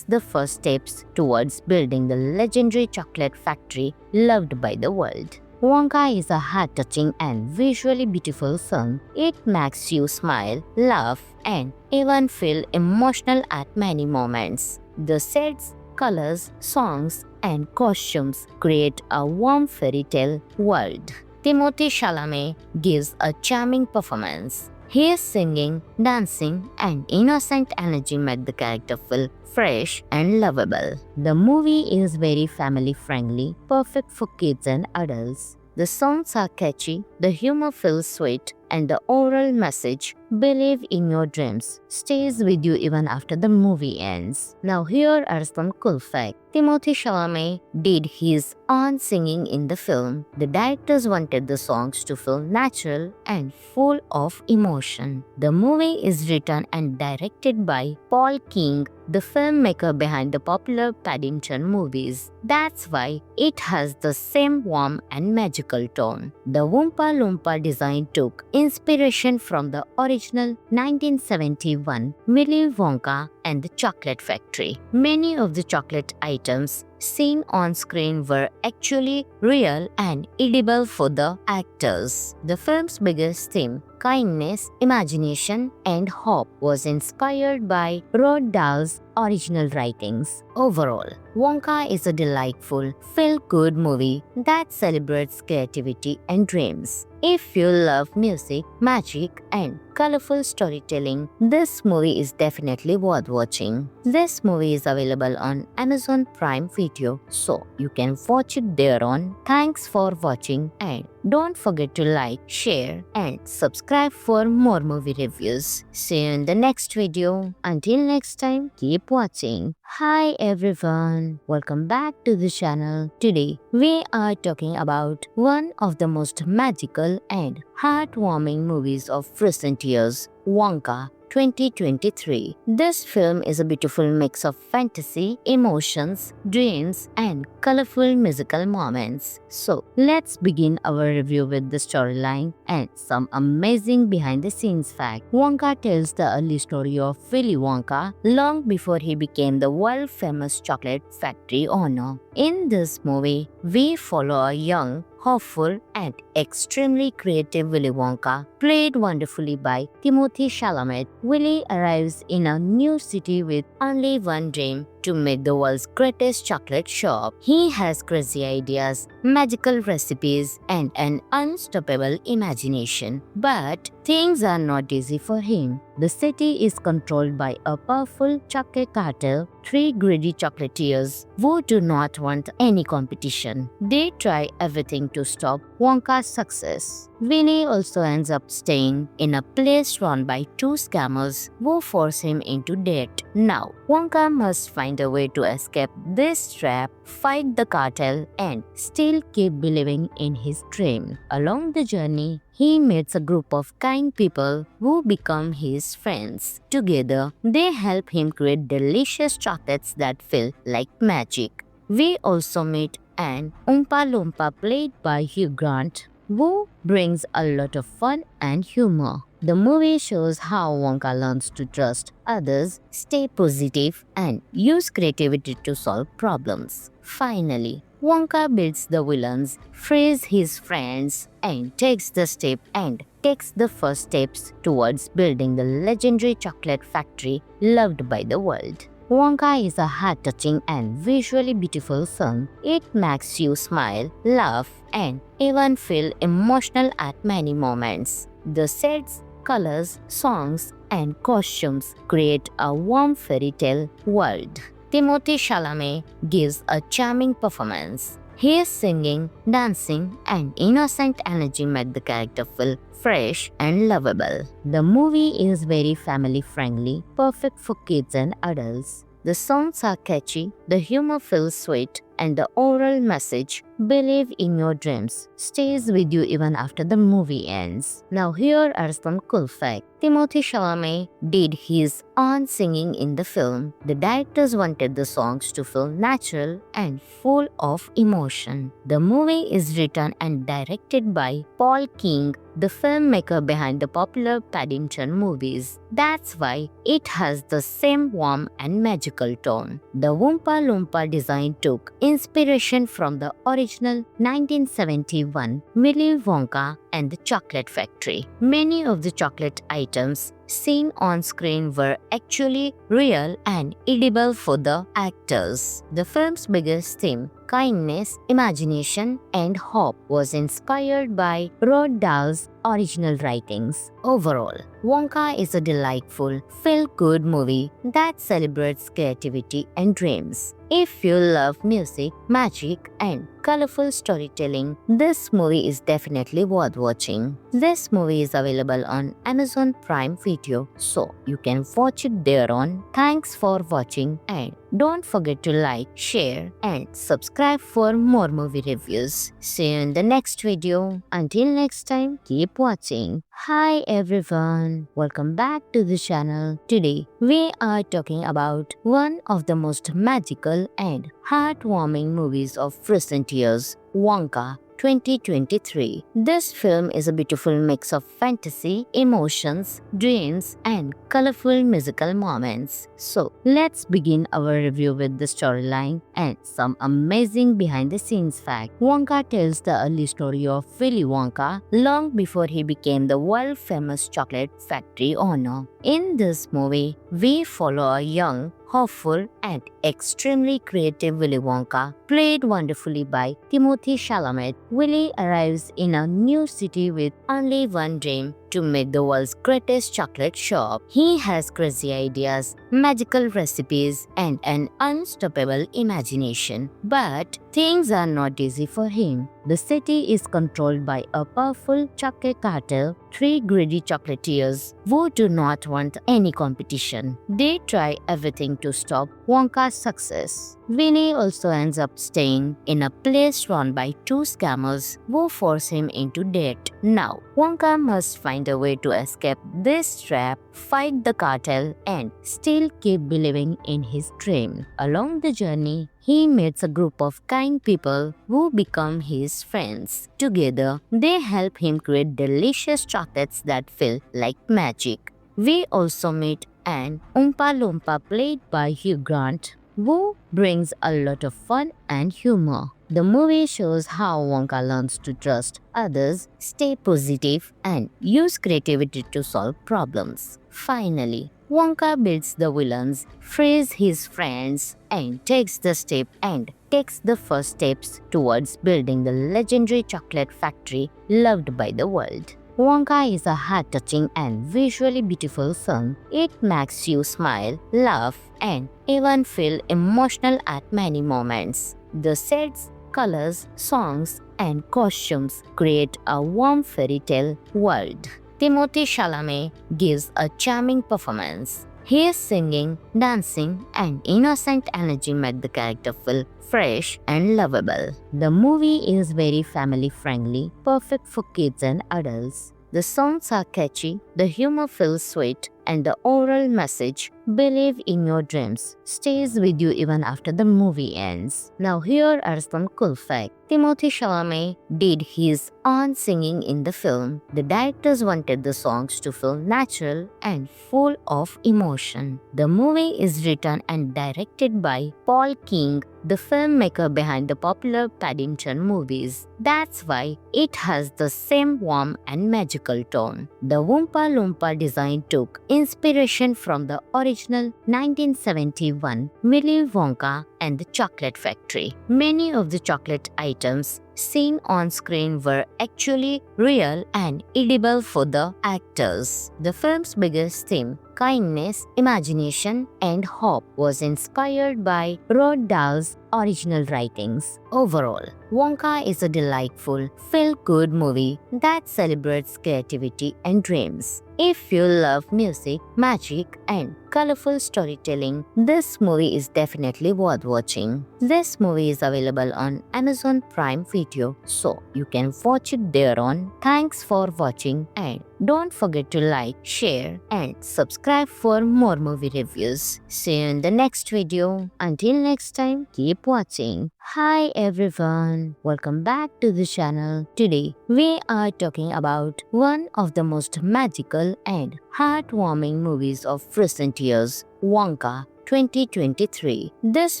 first steps towards building the legendary chocolate factory loved by the world. Wonka is a heart-touching and visually beautiful film. It makes you smile, laugh, and even feel emotional at many moments. The sets, colors, songs, and costumes create a warm fairy tale world. Timothy Chalamet gives a charming performance. His singing, dancing, and innocent energy make the character feel fresh and lovable. The movie is very family friendly, perfect for kids and adults. The songs are catchy, the humor feels sweet, and the overall message, believe in your dreams, stays with you even after the movie ends. Now here are some cool facts. Timothy Chalamet did his own singing in the film. The directors wanted the songs to feel natural and full of emotion. The movie is written and directed by Paul King, the filmmaker behind the popular Paddington movies. That's why it has the same warm and magical tone. The Oompa Loompa design took inspiration from the original 1971 Willy Wonka and the Chocolate Factory. Many of the chocolate items seen on screen were actually real and edible for the actors. The film's biggest theme, kindness, imagination, and hope, was inspired by Roald Dahl's original writings. Overall, Wonka is a delightful, feel-good movie that celebrates creativity and dreams. If you love music, magic, and colorful storytelling, this movie is definitely worth watching. This movie is available on Amazon Prime Video, so you can watch it there on. Thanks for watching, and don't forget to like, share, and subscribe for more movie reviews. See you in the next video. Until next time, keep watching. Hi everyone, welcome back to the channel. Today we are talking about one of the most magical and heartwarming movies of recent years, Wonka 2023. This film is a beautiful mix of fantasy, emotions, dreams, and colorful musical moments. So let's begin our review with the storyline and some amazing behind-the-scenes facts. Wonka tells the early story of Willy Wonka long before he became the world-famous chocolate factory owner. In this movie, we follow a young, hopeful, and extremely creative Willy Wonka, played wonderfully by Timothy Chalamet. Willy arrives in a new city with only one dream: to make the world's greatest chocolate shop. He has crazy ideas, magical recipes, and an unstoppable imagination. But things are not easy for him. The city is controlled by a powerful chocolate cartel, three greedy chocolatiers who do not want any competition. They try everything to stop Wonka's success. Willy also ends up staying in a place run by two scammers who force him into debt. Now, Wonka must find a way to escape this trap, fight the cartel, and still keep believing in his dream. Along the journey, he meets a group of kind people who become his friends. Together, they help him create delicious chocolates that feel like magic. We also meet an Oompa Loompa played by Hugh Grant, who brings a lot of fun and humor. The movie shows how Wonka learns to trust others, stay positive, and use creativity to solve problems. Finally, Wonka beats the villains, frees his friends, and takes the first steps towards building the legendary chocolate factory loved by the world. Wonka is a heart-touching and visually beautiful film. It makes you smile, laugh, and even feel emotional at many moments. The sets, colors, songs, and costumes create a warm fairy tale world. Timothy Chalamet gives a charming performance. His singing, dancing, and innocent energy make the character feel fresh and lovable. The movie is very family friendly, perfect for kids and adults. The songs are catchy, the humor feels sweet, and the overall message, Believe in Your Dreams stays with you even after the movie ends. Now here are some cool facts. Timothée Chalamet did his own singing in the film. The directors wanted the songs to feel natural and full of emotion. The movie is written and directed by Paul King, the filmmaker behind the popular Paddington movies. That's why it has the same warm and magical tone. The Oompa Loompa design took inspiration from the original 1971 Willy Wonka and the Chocolate Factory. Many of the chocolate items seen on screen were actually real and edible for the actors. The film's biggest theme, kindness, imagination, and hope, was inspired by Roald Dahl's original writings. Overall, Wonka is a delightful, feel-good movie that celebrates creativity and dreams. If you love music, magic, and colorful storytelling, this movie is definitely worth watching. This movie is available on Amazon Prime Video, so you can watch it there on. Thanks for watching, and don't forget to like, share, and subscribe for more movie reviews. See you in the next video. Until next time, keep watching. Hi everyone, welcome back to the channel. Today we are talking about one of the most magical and heartwarming movies of recent years, Wonka 2023. This film is a beautiful mix of fantasy, emotions, dreams, and colorful musical moments. So, let's begin our review with the storyline and some amazing behind-the-scenes facts. Wonka tells the early story of Willy Wonka long before he became the world-famous chocolate factory owner. In this movie, we follow a young, hopeful, and extremely creative Willy Wonka, played wonderfully by Timothée Chalamet. Willy arrives in a new city with only one dream: to make the world's greatest chocolate shop. He has crazy ideas, magical recipes, and an unstoppable imagination. But things are not easy for him. The city is controlled by a powerful chocolate cartel, three greedy chocolatiers who do not want any competition. They try everything to stop Wonka's success. Winnie also ends up staying in a place run by two scammers who force him into debt. Now, Wonka must find a way to escape this trap, fight the cartel, and still keep believing in his dream. Along the journey, he meets a group of kind people who become his friends. Together, they help him create delicious chocolates that feel like magic. We also meet an Oompa Loompa played by Hugh Grant, who brings a lot of fun and humor. The movie shows how Wonka learns to trust others, stay positive, and use creativity to solve problems. Finally, Wonka beats the villains, frees his friends, and takes the first steps towards building the legendary chocolate factory loved by the world. Wonka is a heart-touching and visually beautiful film. It makes you smile, laugh, and even feel emotional at many moments. The sets, colors, songs, and costumes create a warm fairy tale world. Timothée Chalamet gives a charming performance. His singing, dancing, and innocent energy make the character feel fresh and lovable. The movie is very family-friendly, perfect for kids and adults. The songs are catchy, the humor feels sweet, and the overall message, believe in your dreams, stays with you even after the movie ends. Now here are some cool facts. Timothée Chalamet did his own singing in the film. The directors wanted the songs to feel natural and full of emotion. The movie is written and directed by Paul King, the filmmaker behind the popular Paddington movies. That's why it has the same warm and magical tone. The Oompa Loompa design took inspiration from the original 1971 Willy Wonka and the Chocolate Factory. Many of the chocolate items seen on screen were actually real and edible for the actors. The film's biggest theme, kindness, imagination, and hope, was inspired by Roald Dahl's original writings. Overall, Wonka is a delightful, feel-good movie that celebrates creativity and dreams. If you love music, magic, and colorful storytelling, this movie is definitely worth watching. This movie is available on Amazon Prime Video, so you can watch it there on. Thanks for watching, and don't forget to like, share, and subscribe for more movie reviews. See you in the next video. Until next time, keep watching. Hi everyone, welcome back to the channel. Today we are talking about one of the most magical and heartwarming movies of recent years, Wonka 2023. This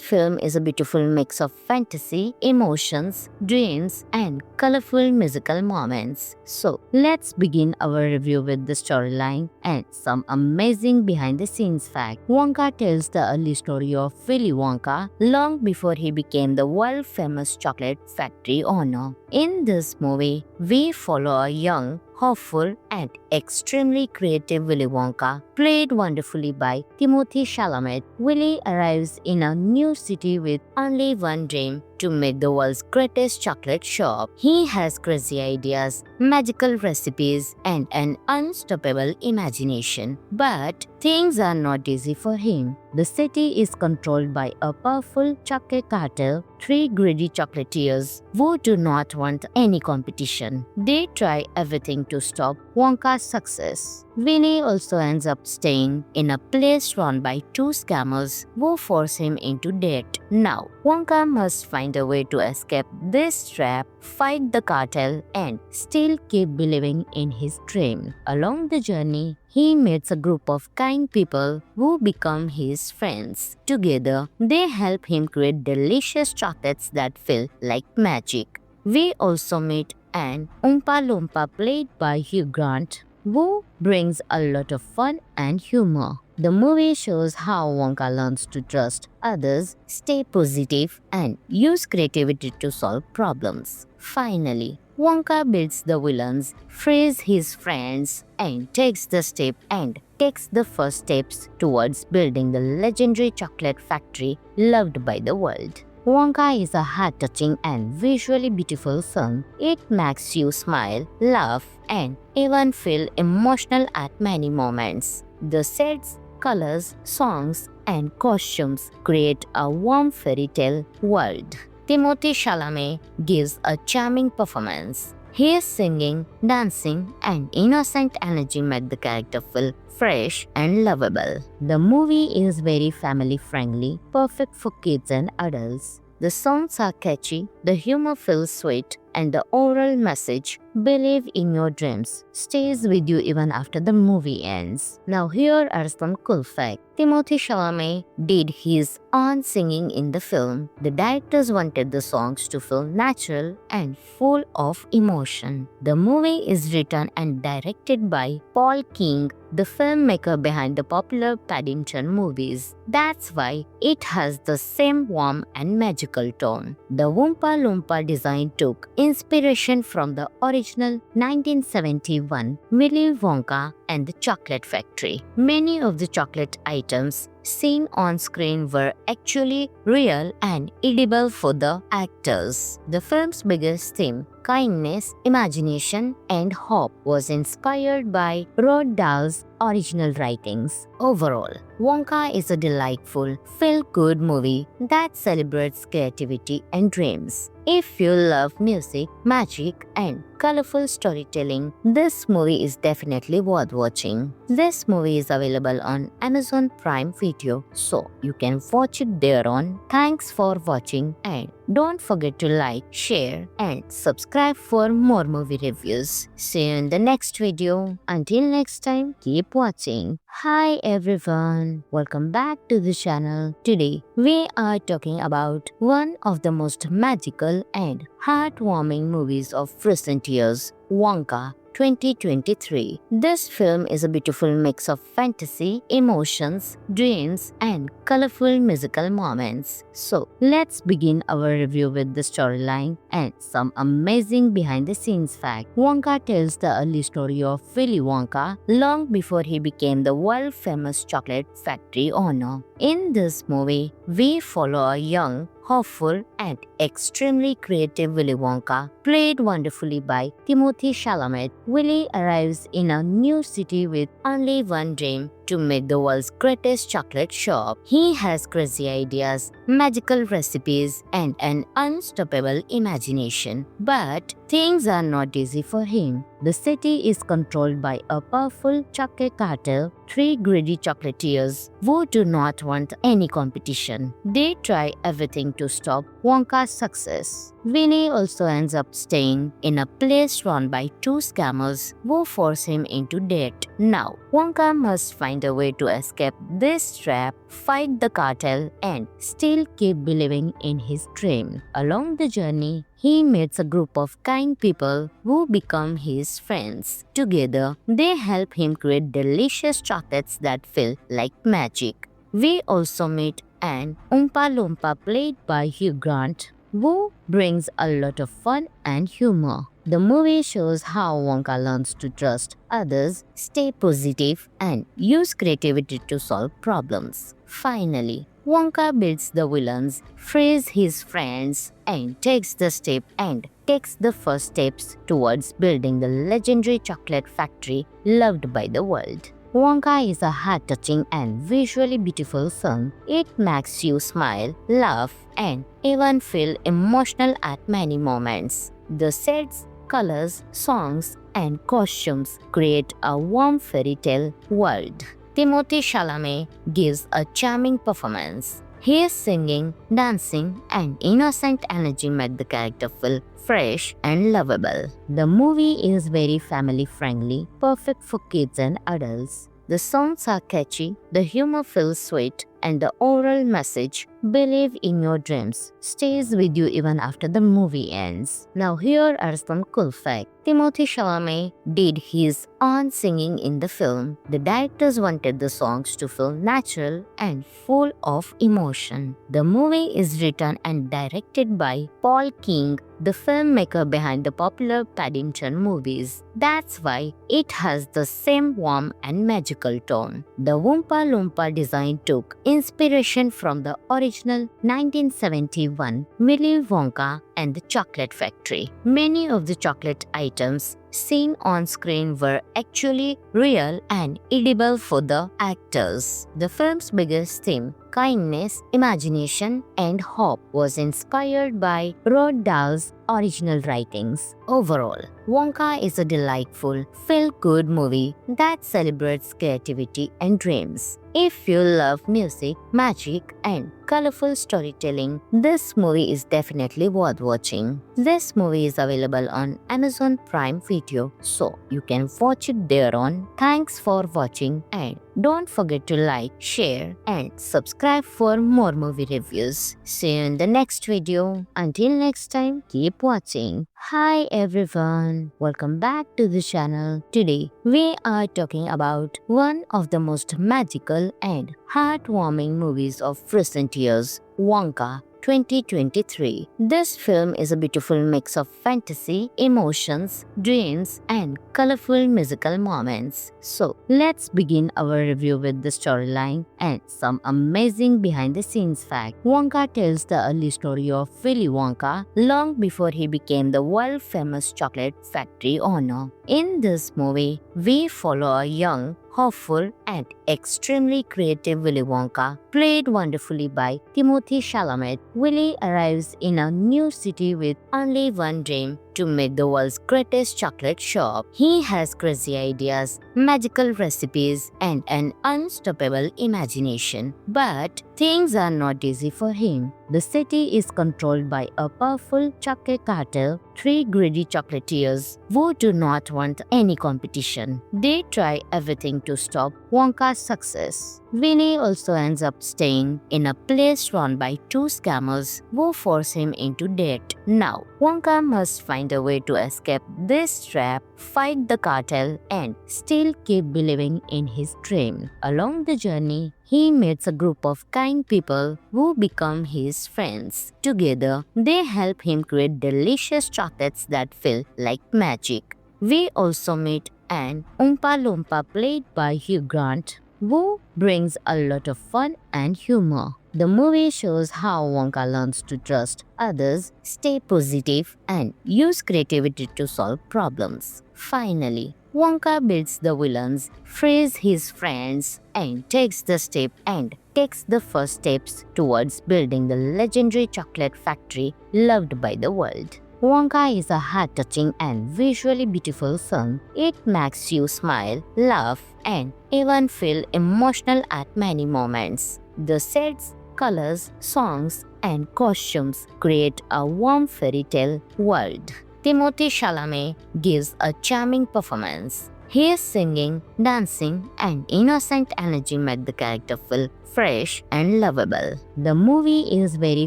film is a beautiful mix of fantasy, emotions, dreams, and colorful musical moments. So, let's begin our review with the storyline and some amazing behind-the-scenes facts. Wonka tells the early story of Willy Wonka long before he became the world-famous chocolate factory owner. In this movie, we follow a young, hopeful, and extremely creative Willy Wonka, played wonderfully by Timothée Chalamet. Willy arrives in a new city with only one dream: to make the world's greatest chocolate shop. He has crazy ideas, magical recipes, and an unstoppable imagination. But things are not easy for him. The city is controlled by a powerful chocolate cartel, three greedy chocolatiers who do not want any competition. They try everything to stop Wonka's success. Winnie also ends up staying in a place run by two scammers who force him into debt. Now, Wonka must find a way to escape this trap, fight the cartel, and still keep believing in his dream. Along the journey, he meets a group of kind people who become his friends. Together, they help him create delicious chocolates that feel like magic. We also meet an Oompa Loompa played by Hugh Grant, who brings a lot of fun and humor. The movie shows how Wonka learns to trust others, stay positive, and use creativity to solve problems. Finally, Wonka beats the villains, frees his friends, and takes the first steps towards building the legendary chocolate factory loved by the world. Wonka is a heart-touching and visually beautiful film. It makes you smile, laugh, and even feel emotional at many moments. The sets, colors, songs, and costumes create a warm fairy tale world. Timothée Chalamet gives a charming performance. His singing, dancing, and innocent energy make the character feel fresh and lovable. The movie is very family-friendly, perfect for kids and adults. The songs are catchy, the humor feels sweet, and the overall message, believe in your dreams, stays with you even after the movie ends. Now here are some cool facts. Timothée Chalamet did his own singing in the film. The directors wanted the songs to feel natural and full of emotion. The movie is written and directed by Paul King, the filmmaker behind the popular Paddington movies. That's why it has the same warm and magical tone. The Oompa Loompa design took inspiration from the original 1971 Willy Wonka and the Chocolate Factory. Many of the chocolate items seen on screen were actually real and edible for the actors. The film's biggest theme, kindness, imagination, and hope, was inspired by Roald Dahl's original writings. Overall, Wonka is a delightful, feel-good movie that celebrates creativity and dreams. If you love music, magic, and colorful storytelling, this movie is definitely worth watching. This movie is available on Amazon Prime Video, so you can watch it there on. Thanks for watching, and don't forget to like, share, and subscribe for more movie reviews. See you in the next video. Until next time, keep watching. Hi everyone, welcome back to the channel. Today we are talking about one of the most magical and heartwarming movies of recent years, Wonka 2023. This film is a beautiful mix of fantasy, emotions, dreams, and colorful musical moments. So, let's begin our review with the storyline and some amazing behind-the-scenes facts. Wonka tells the early story of Willy Wonka long before he became the world-famous chocolate factory owner. In this movie, we follow a young, hopeful, and extremely creative Willy Wonka, played wonderfully by Timothy Chalamet. Willy arrives in a new city with only one dream: to make the world's greatest chocolate shop. He has crazy ideas, magical recipes, and an unstoppable imagination. But things are not easy for him. The city is controlled by a powerful chocolate cartel, three greedy chocolatiers who do not want any competition. They try everything to stop Wonka's success. Winnie also ends up staying in a place run by two scammers who force him into debt. Now, Wonka must find a way to escape this trap, fight the cartel, and still keep believing in his dream. Along the journey, he meets a group of kind people who become his friends. Together, they help him create delicious chocolates that feel like magic. We also meet an Oompa Loompa played by Hugh Grant, who brings a lot of fun and humor. The movie shows how Wonka learns to trust others, stay positive, and use creativity to solve problems. Finally, Wonka beats the villains, frees his friends, and takes the first steps towards building the legendary chocolate factory loved by the world. Wonka is a heart-touching and visually beautiful film. It makes you smile, laugh, and even feel emotional at many moments. The sets, colors, songs, and costumes create a warm fairy tale world. Timothy Chalamet gives a charming performance. His singing, dancing, and innocent energy make the character feel fresh and lovable. The movie is very family-friendly, perfect for kids and adults. The songs are catchy, the humor feels sweet, and the overall message, "Believe in your dreams," stays with you even after the movie ends. Now here are some cool facts. Timothy Chalamet did his own singing in the film. The directors wanted the songs to feel natural and full of emotion. The movie is written and directed by Paul King, the filmmaker behind the popular Paddington movies. That's why it has the same warm and magical tone. The Oompa Loompa design took inspiration from the original 1971 Willy Wonka and the Chocolate Factory. Many of the chocolate items seen on screen were actually real and edible for the actors. The film's biggest theme, kindness, imagination, and hope, was inspired by Roald Dahl's original writings. Overall, Wonka is a delightful, feel-good movie that celebrates creativity and dreams. If you love music, magic, and colorful storytelling, this movie is definitely worth watching. This movie is available on Amazon Prime Video, so you can watch it there on. Thanks for watching, and don't forget to like, share, and subscribe for more movie reviews. See you in the next video. Until next time, keep watching. Hi everyone, welcome back to the channel. Today we are talking about one of the most magical and heartwarming movies of recent years, Wonka 2023. This film is a beautiful mix of fantasy, emotions, dreams, and colorful musical moments. So let's begin our review with the storyline and some amazing behind-the-scenes facts. Wonka tells the early story of Willy Wonka long before he became the world-famous chocolate factory owner. In this movie, we follow a young, hopeful, and extremely creative Willy Wonka, played wonderfully by Timothy Chalamet. Willy arrives in a new city with only one dream: to make the world's greatest chocolate shop. He has crazy ideas, magical recipes, and an unstoppable imagination. But things are not easy for him. The city is controlled by a powerful chocolate cartel, three greedy chocolatiers who do not want any competition. They try everything to stop Wonka's success. Winnie also ends up staying in a place run by two scammers who force him into debt. Now, Wonka must find a way to escape this trap, fight the cartel, and still keep believing in his dream. Along the journey, he meets a group of kind people who become his friends. Together, they help him create delicious chocolates that feel like magic. We also meet an Oompa Loompa played by Hugh Grant, who brings a lot of fun and humor. The movie shows how Wonka learns to trust others, stay positive, and use creativity to solve problems. Finally, Wonka beats the villains, frees his friends, and takes the first steps towards building the legendary chocolate factory loved by the world. Wonka is a heart-touching and visually beautiful film. It makes you smile, laugh, and even feel emotional at many moments. The sets, colors, songs, and costumes create a warm fairy tale world. Timothy Chalamet gives a charming performance. His singing, dancing, and innocent energy make the character feel fresh and lovable. The movie is very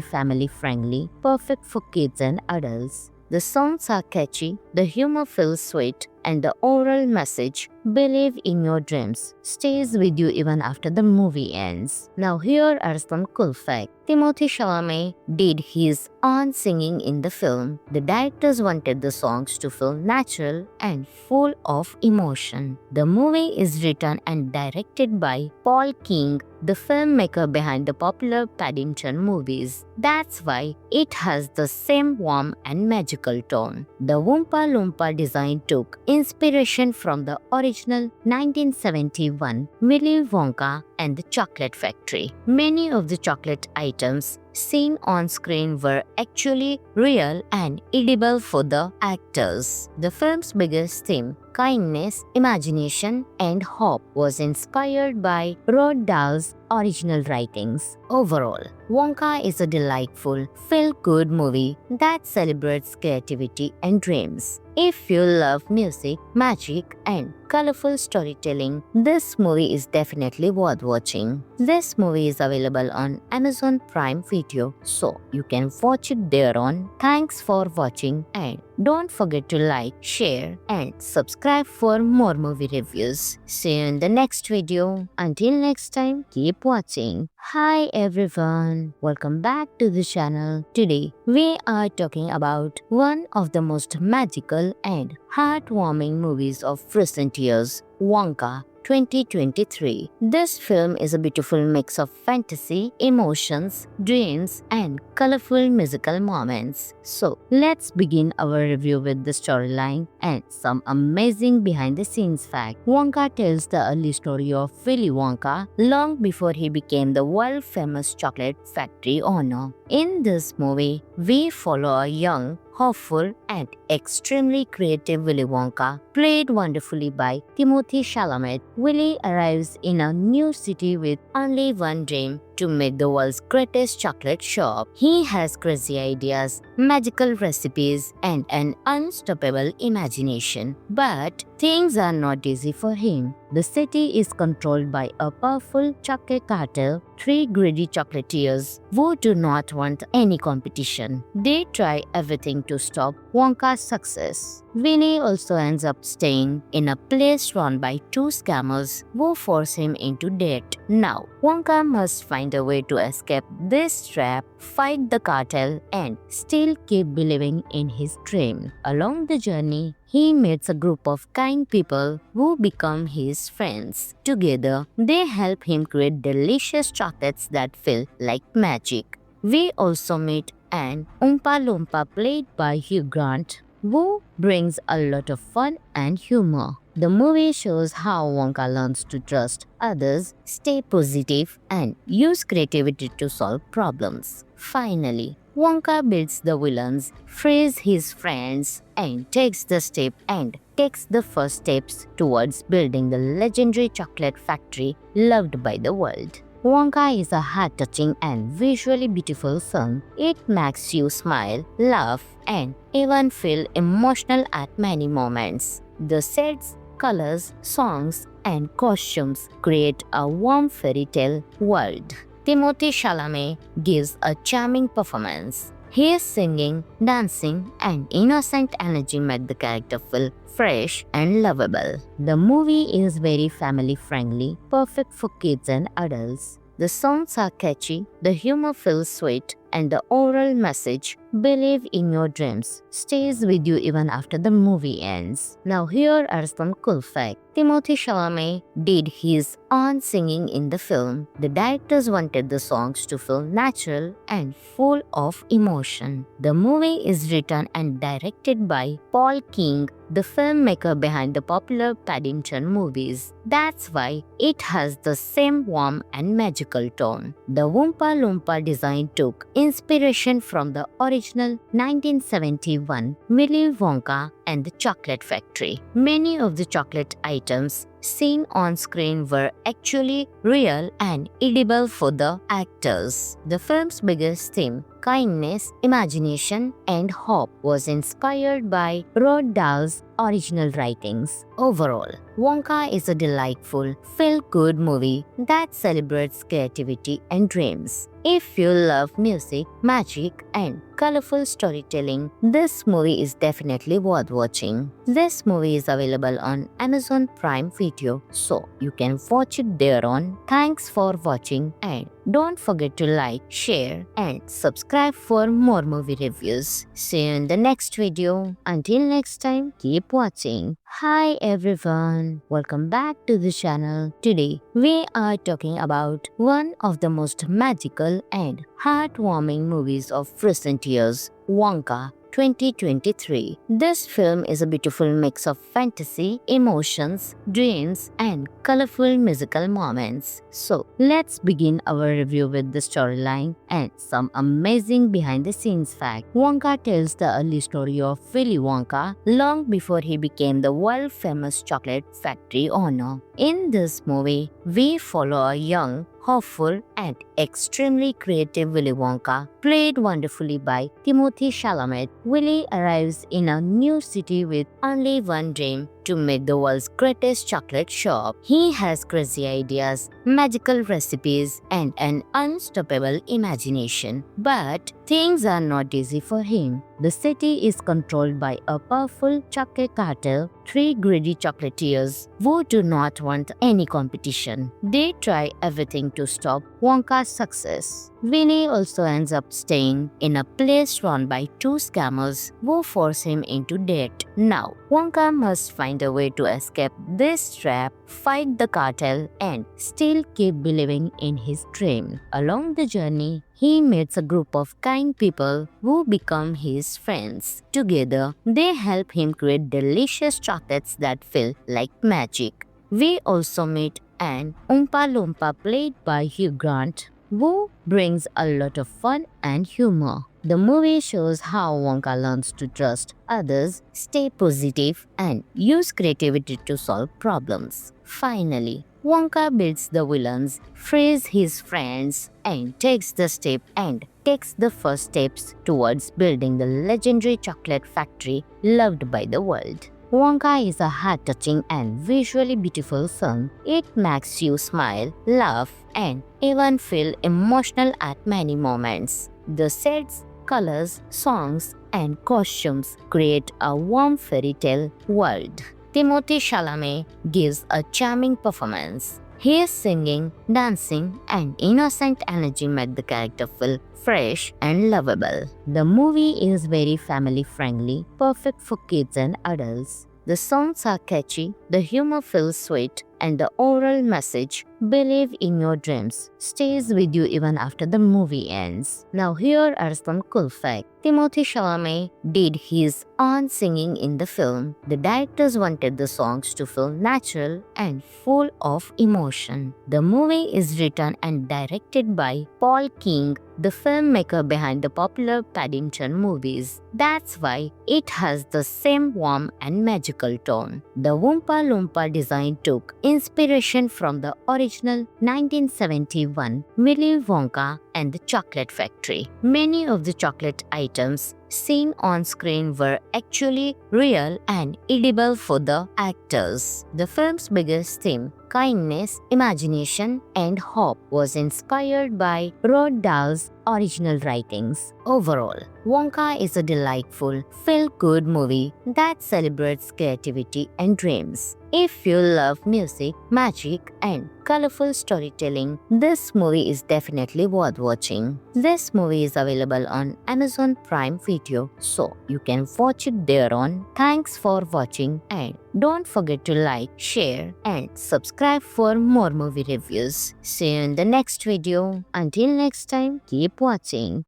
family friendly, perfect for kids and adults. The songs are catchy, the humor feels sweet, and the overall message, believe in your dreams, stays with you even after the movie ends. Now here are some cool facts. Timothy Chalamet did his own singing in the film. The directors wanted the songs to feel natural and full of emotion. The movie is written and directed by Paul King, the filmmaker behind the popular Paddington movies. That's why it has the same warm and magical tone. The Oompa Loompa design took inspiration from the original 1971 Willy Wonka and the Chocolate Factory. Many of the chocolate items seen on screen were actually real and edible for the actors. The film's biggest theme, kindness, imagination, and hope, was inspired by Roald Dahl's original writings. Overall, Wonka is a delightful, feel-good movie that celebrates creativity and dreams. If you love music, magic, and colorful storytelling, this movie is definitely worth watching. This movie is available on Amazon Prime Video, so you can watch it there on. Thanks for watching, and don't forget to like, share, and subscribe for more movie reviews. See you in the next video. Until next time, keep watching. Hi everyone, welcome back to the channel. Today we are talking about one of the most magical and heartwarming movies of recent years, Wonka 2023. This film is a beautiful mix of fantasy, emotions, dreams, and colorful musical moments. So let's begin our review with the storyline and some amazing behind-the-scenes facts. Wonka tells the early story of Willy Wonka long before he became the world-famous chocolate factory owner. In this movie, we follow a young, hopeful, and extremely creative Willy Wonka, played wonderfully by Timothy Chalamet. Willy arrives in a new city with only one dream: to make the world's greatest chocolate shop. He has crazy ideas, magical recipes, and an unstoppable imagination. But things are not easy for him. The city is controlled by a powerful chocolate cartel, three greedy chocolatiers who do not want any competition. They try everything to stop Wonka's success. Willy also ends up staying in a place run by two scammers who force him into debt. Now, Wonka must find a way to escape this trap, fight the cartel, and still keep believing in his dream. Along the journey, he meets a group of kind people who become his friends. Together, they help him create delicious chocolates that feel like magic. We also meet an Oompa Loompa played by Hugh Grant, who brings a lot of fun and humor. The movie shows how Wonka learns to trust others, stay positive, and use creativity to solve problems. Finally, Wonka beats the villains, frees his friends, and takes the first steps towards building the legendary chocolate factory loved by the world. Wonka is a heart-touching and visually beautiful film. It makes you smile, laugh, and even feel emotional at many moments. The sets, colors, songs, and costumes create a warm fairy tale world. Timothy Chalamet gives a charming performance. His singing, dancing, and innocent energy make the character feel fresh and lovable. The movie is very family-friendly, perfect for kids and adults. The songs are catchy, the humor feels sweet, and the oral message, "Believe in your dreams," stays with you even after the movie ends. Now here are some cool facts. Timothée Chalamet did his own singing in the film. The directors wanted the songs to feel natural and full of emotion. The movie is written and directed by Paul King, the filmmaker behind the popular Paddington movies. That's why it has the same warm and magical tone. The Oompa Loompa design took inspiration from the original 1971 Willy Wonka and the Chocolate Factory. Many of the chocolate items seen on screen were actually real and edible for the actors. The film's biggest theme, kindness, imagination, and hope, was inspired by Roald Dahl's original writings. Overall, Wonka is a delightful, feel-good movie that celebrates creativity and dreams. If you love music, magic, and colorful storytelling, this movie is definitely worth watching. This movie is available on Amazon Prime Video, so you can watch it there on. Thanks for watching, and don't forget to like, share, and subscribe for more movie reviews. See you in the next video. Until next time, keep watching. Hi everyone, welcome back to the channel. Today we are talking about one of the most magical and heartwarming movies of recent years, Wonka 2023. This film is a beautiful mix of fantasy, emotions, dreams, and colorful musical moments. So, let's begin our review with the storyline and some amazing behind-the-scenes facts. Wonka tells the early story of Willy Wonka long before he became the world-famous chocolate factory owner. In this movie, we follow a young, hopeful, and extremely creative Willy Wonka, played wonderfully by Timothée Chalamet. Willy arrives in a new city with only one dream: to make the world's greatest chocolate shop. He has crazy ideas, magical recipes, and an unstoppable imagination. But things are not easy for him. The city is controlled by a powerful chocolate cartel, three greedy chocolatiers who do not want any competition. They try everything to stop Wonka's success. Winnie also ends up staying in a place run by two scammers who force him into debt. Now, Wonka must find a way to escape this trap, fight the cartel, and still keep believing in his dream. Along the journey, he meets a group of kind people who become his friends. Together, they help him create delicious chocolates that feel like magic. We also meet an Oompa Loompa played by Hugh Grant, who brings a lot of fun and humor. The movie shows how Wonka learns to trust others, stay positive, and use creativity to solve problems. Finally, Wonka beats the villains, frees his friends, and takes the first steps towards building the legendary chocolate factory loved by the world. Wonka is a heart-touching and visually beautiful film. It makes you smile, laugh, and even feel emotional at many moments. The sets, colors, songs, and costumes create a warm fairy tale world. Timothée Chalamet gives a charming performance. His singing, dancing, and innocent energy make the character feel fresh and lovable. The movie is very family-friendly, perfect for kids and adults. The songs are catchy, the humor feels sweet, and the oral message, "Believe in your dreams," stays with you even after the movie ends. Now here are some cool facts. Timothée Chalamet did his own singing in the film. The directors wanted the songs to feel natural and full of emotion. The movie is written and directed by Paul King, the filmmaker behind the popular Paddington movies. That's why it has the same warm and magical tone. The Oompa Loompa design took inspiration from the original 1971 Willy Wonka and the Chocolate Factory. Many of the chocolate items seen on screen were actually real and edible for the actors. The film's biggest theme, kindness, imagination, and hope, was inspired by Roald Dahl's original writings. Overall, Wonka is a delightful, feel-good movie that celebrates creativity and dreams. If you love music, magic, and colorful storytelling, this movie is definitely worth watching. This movie is available on Amazon Prime Video, so you can watch it there on. Thanks for watching and don't forget to like, share and subscribe for more movie reviews. See you in the next video. Until next time, keep watching.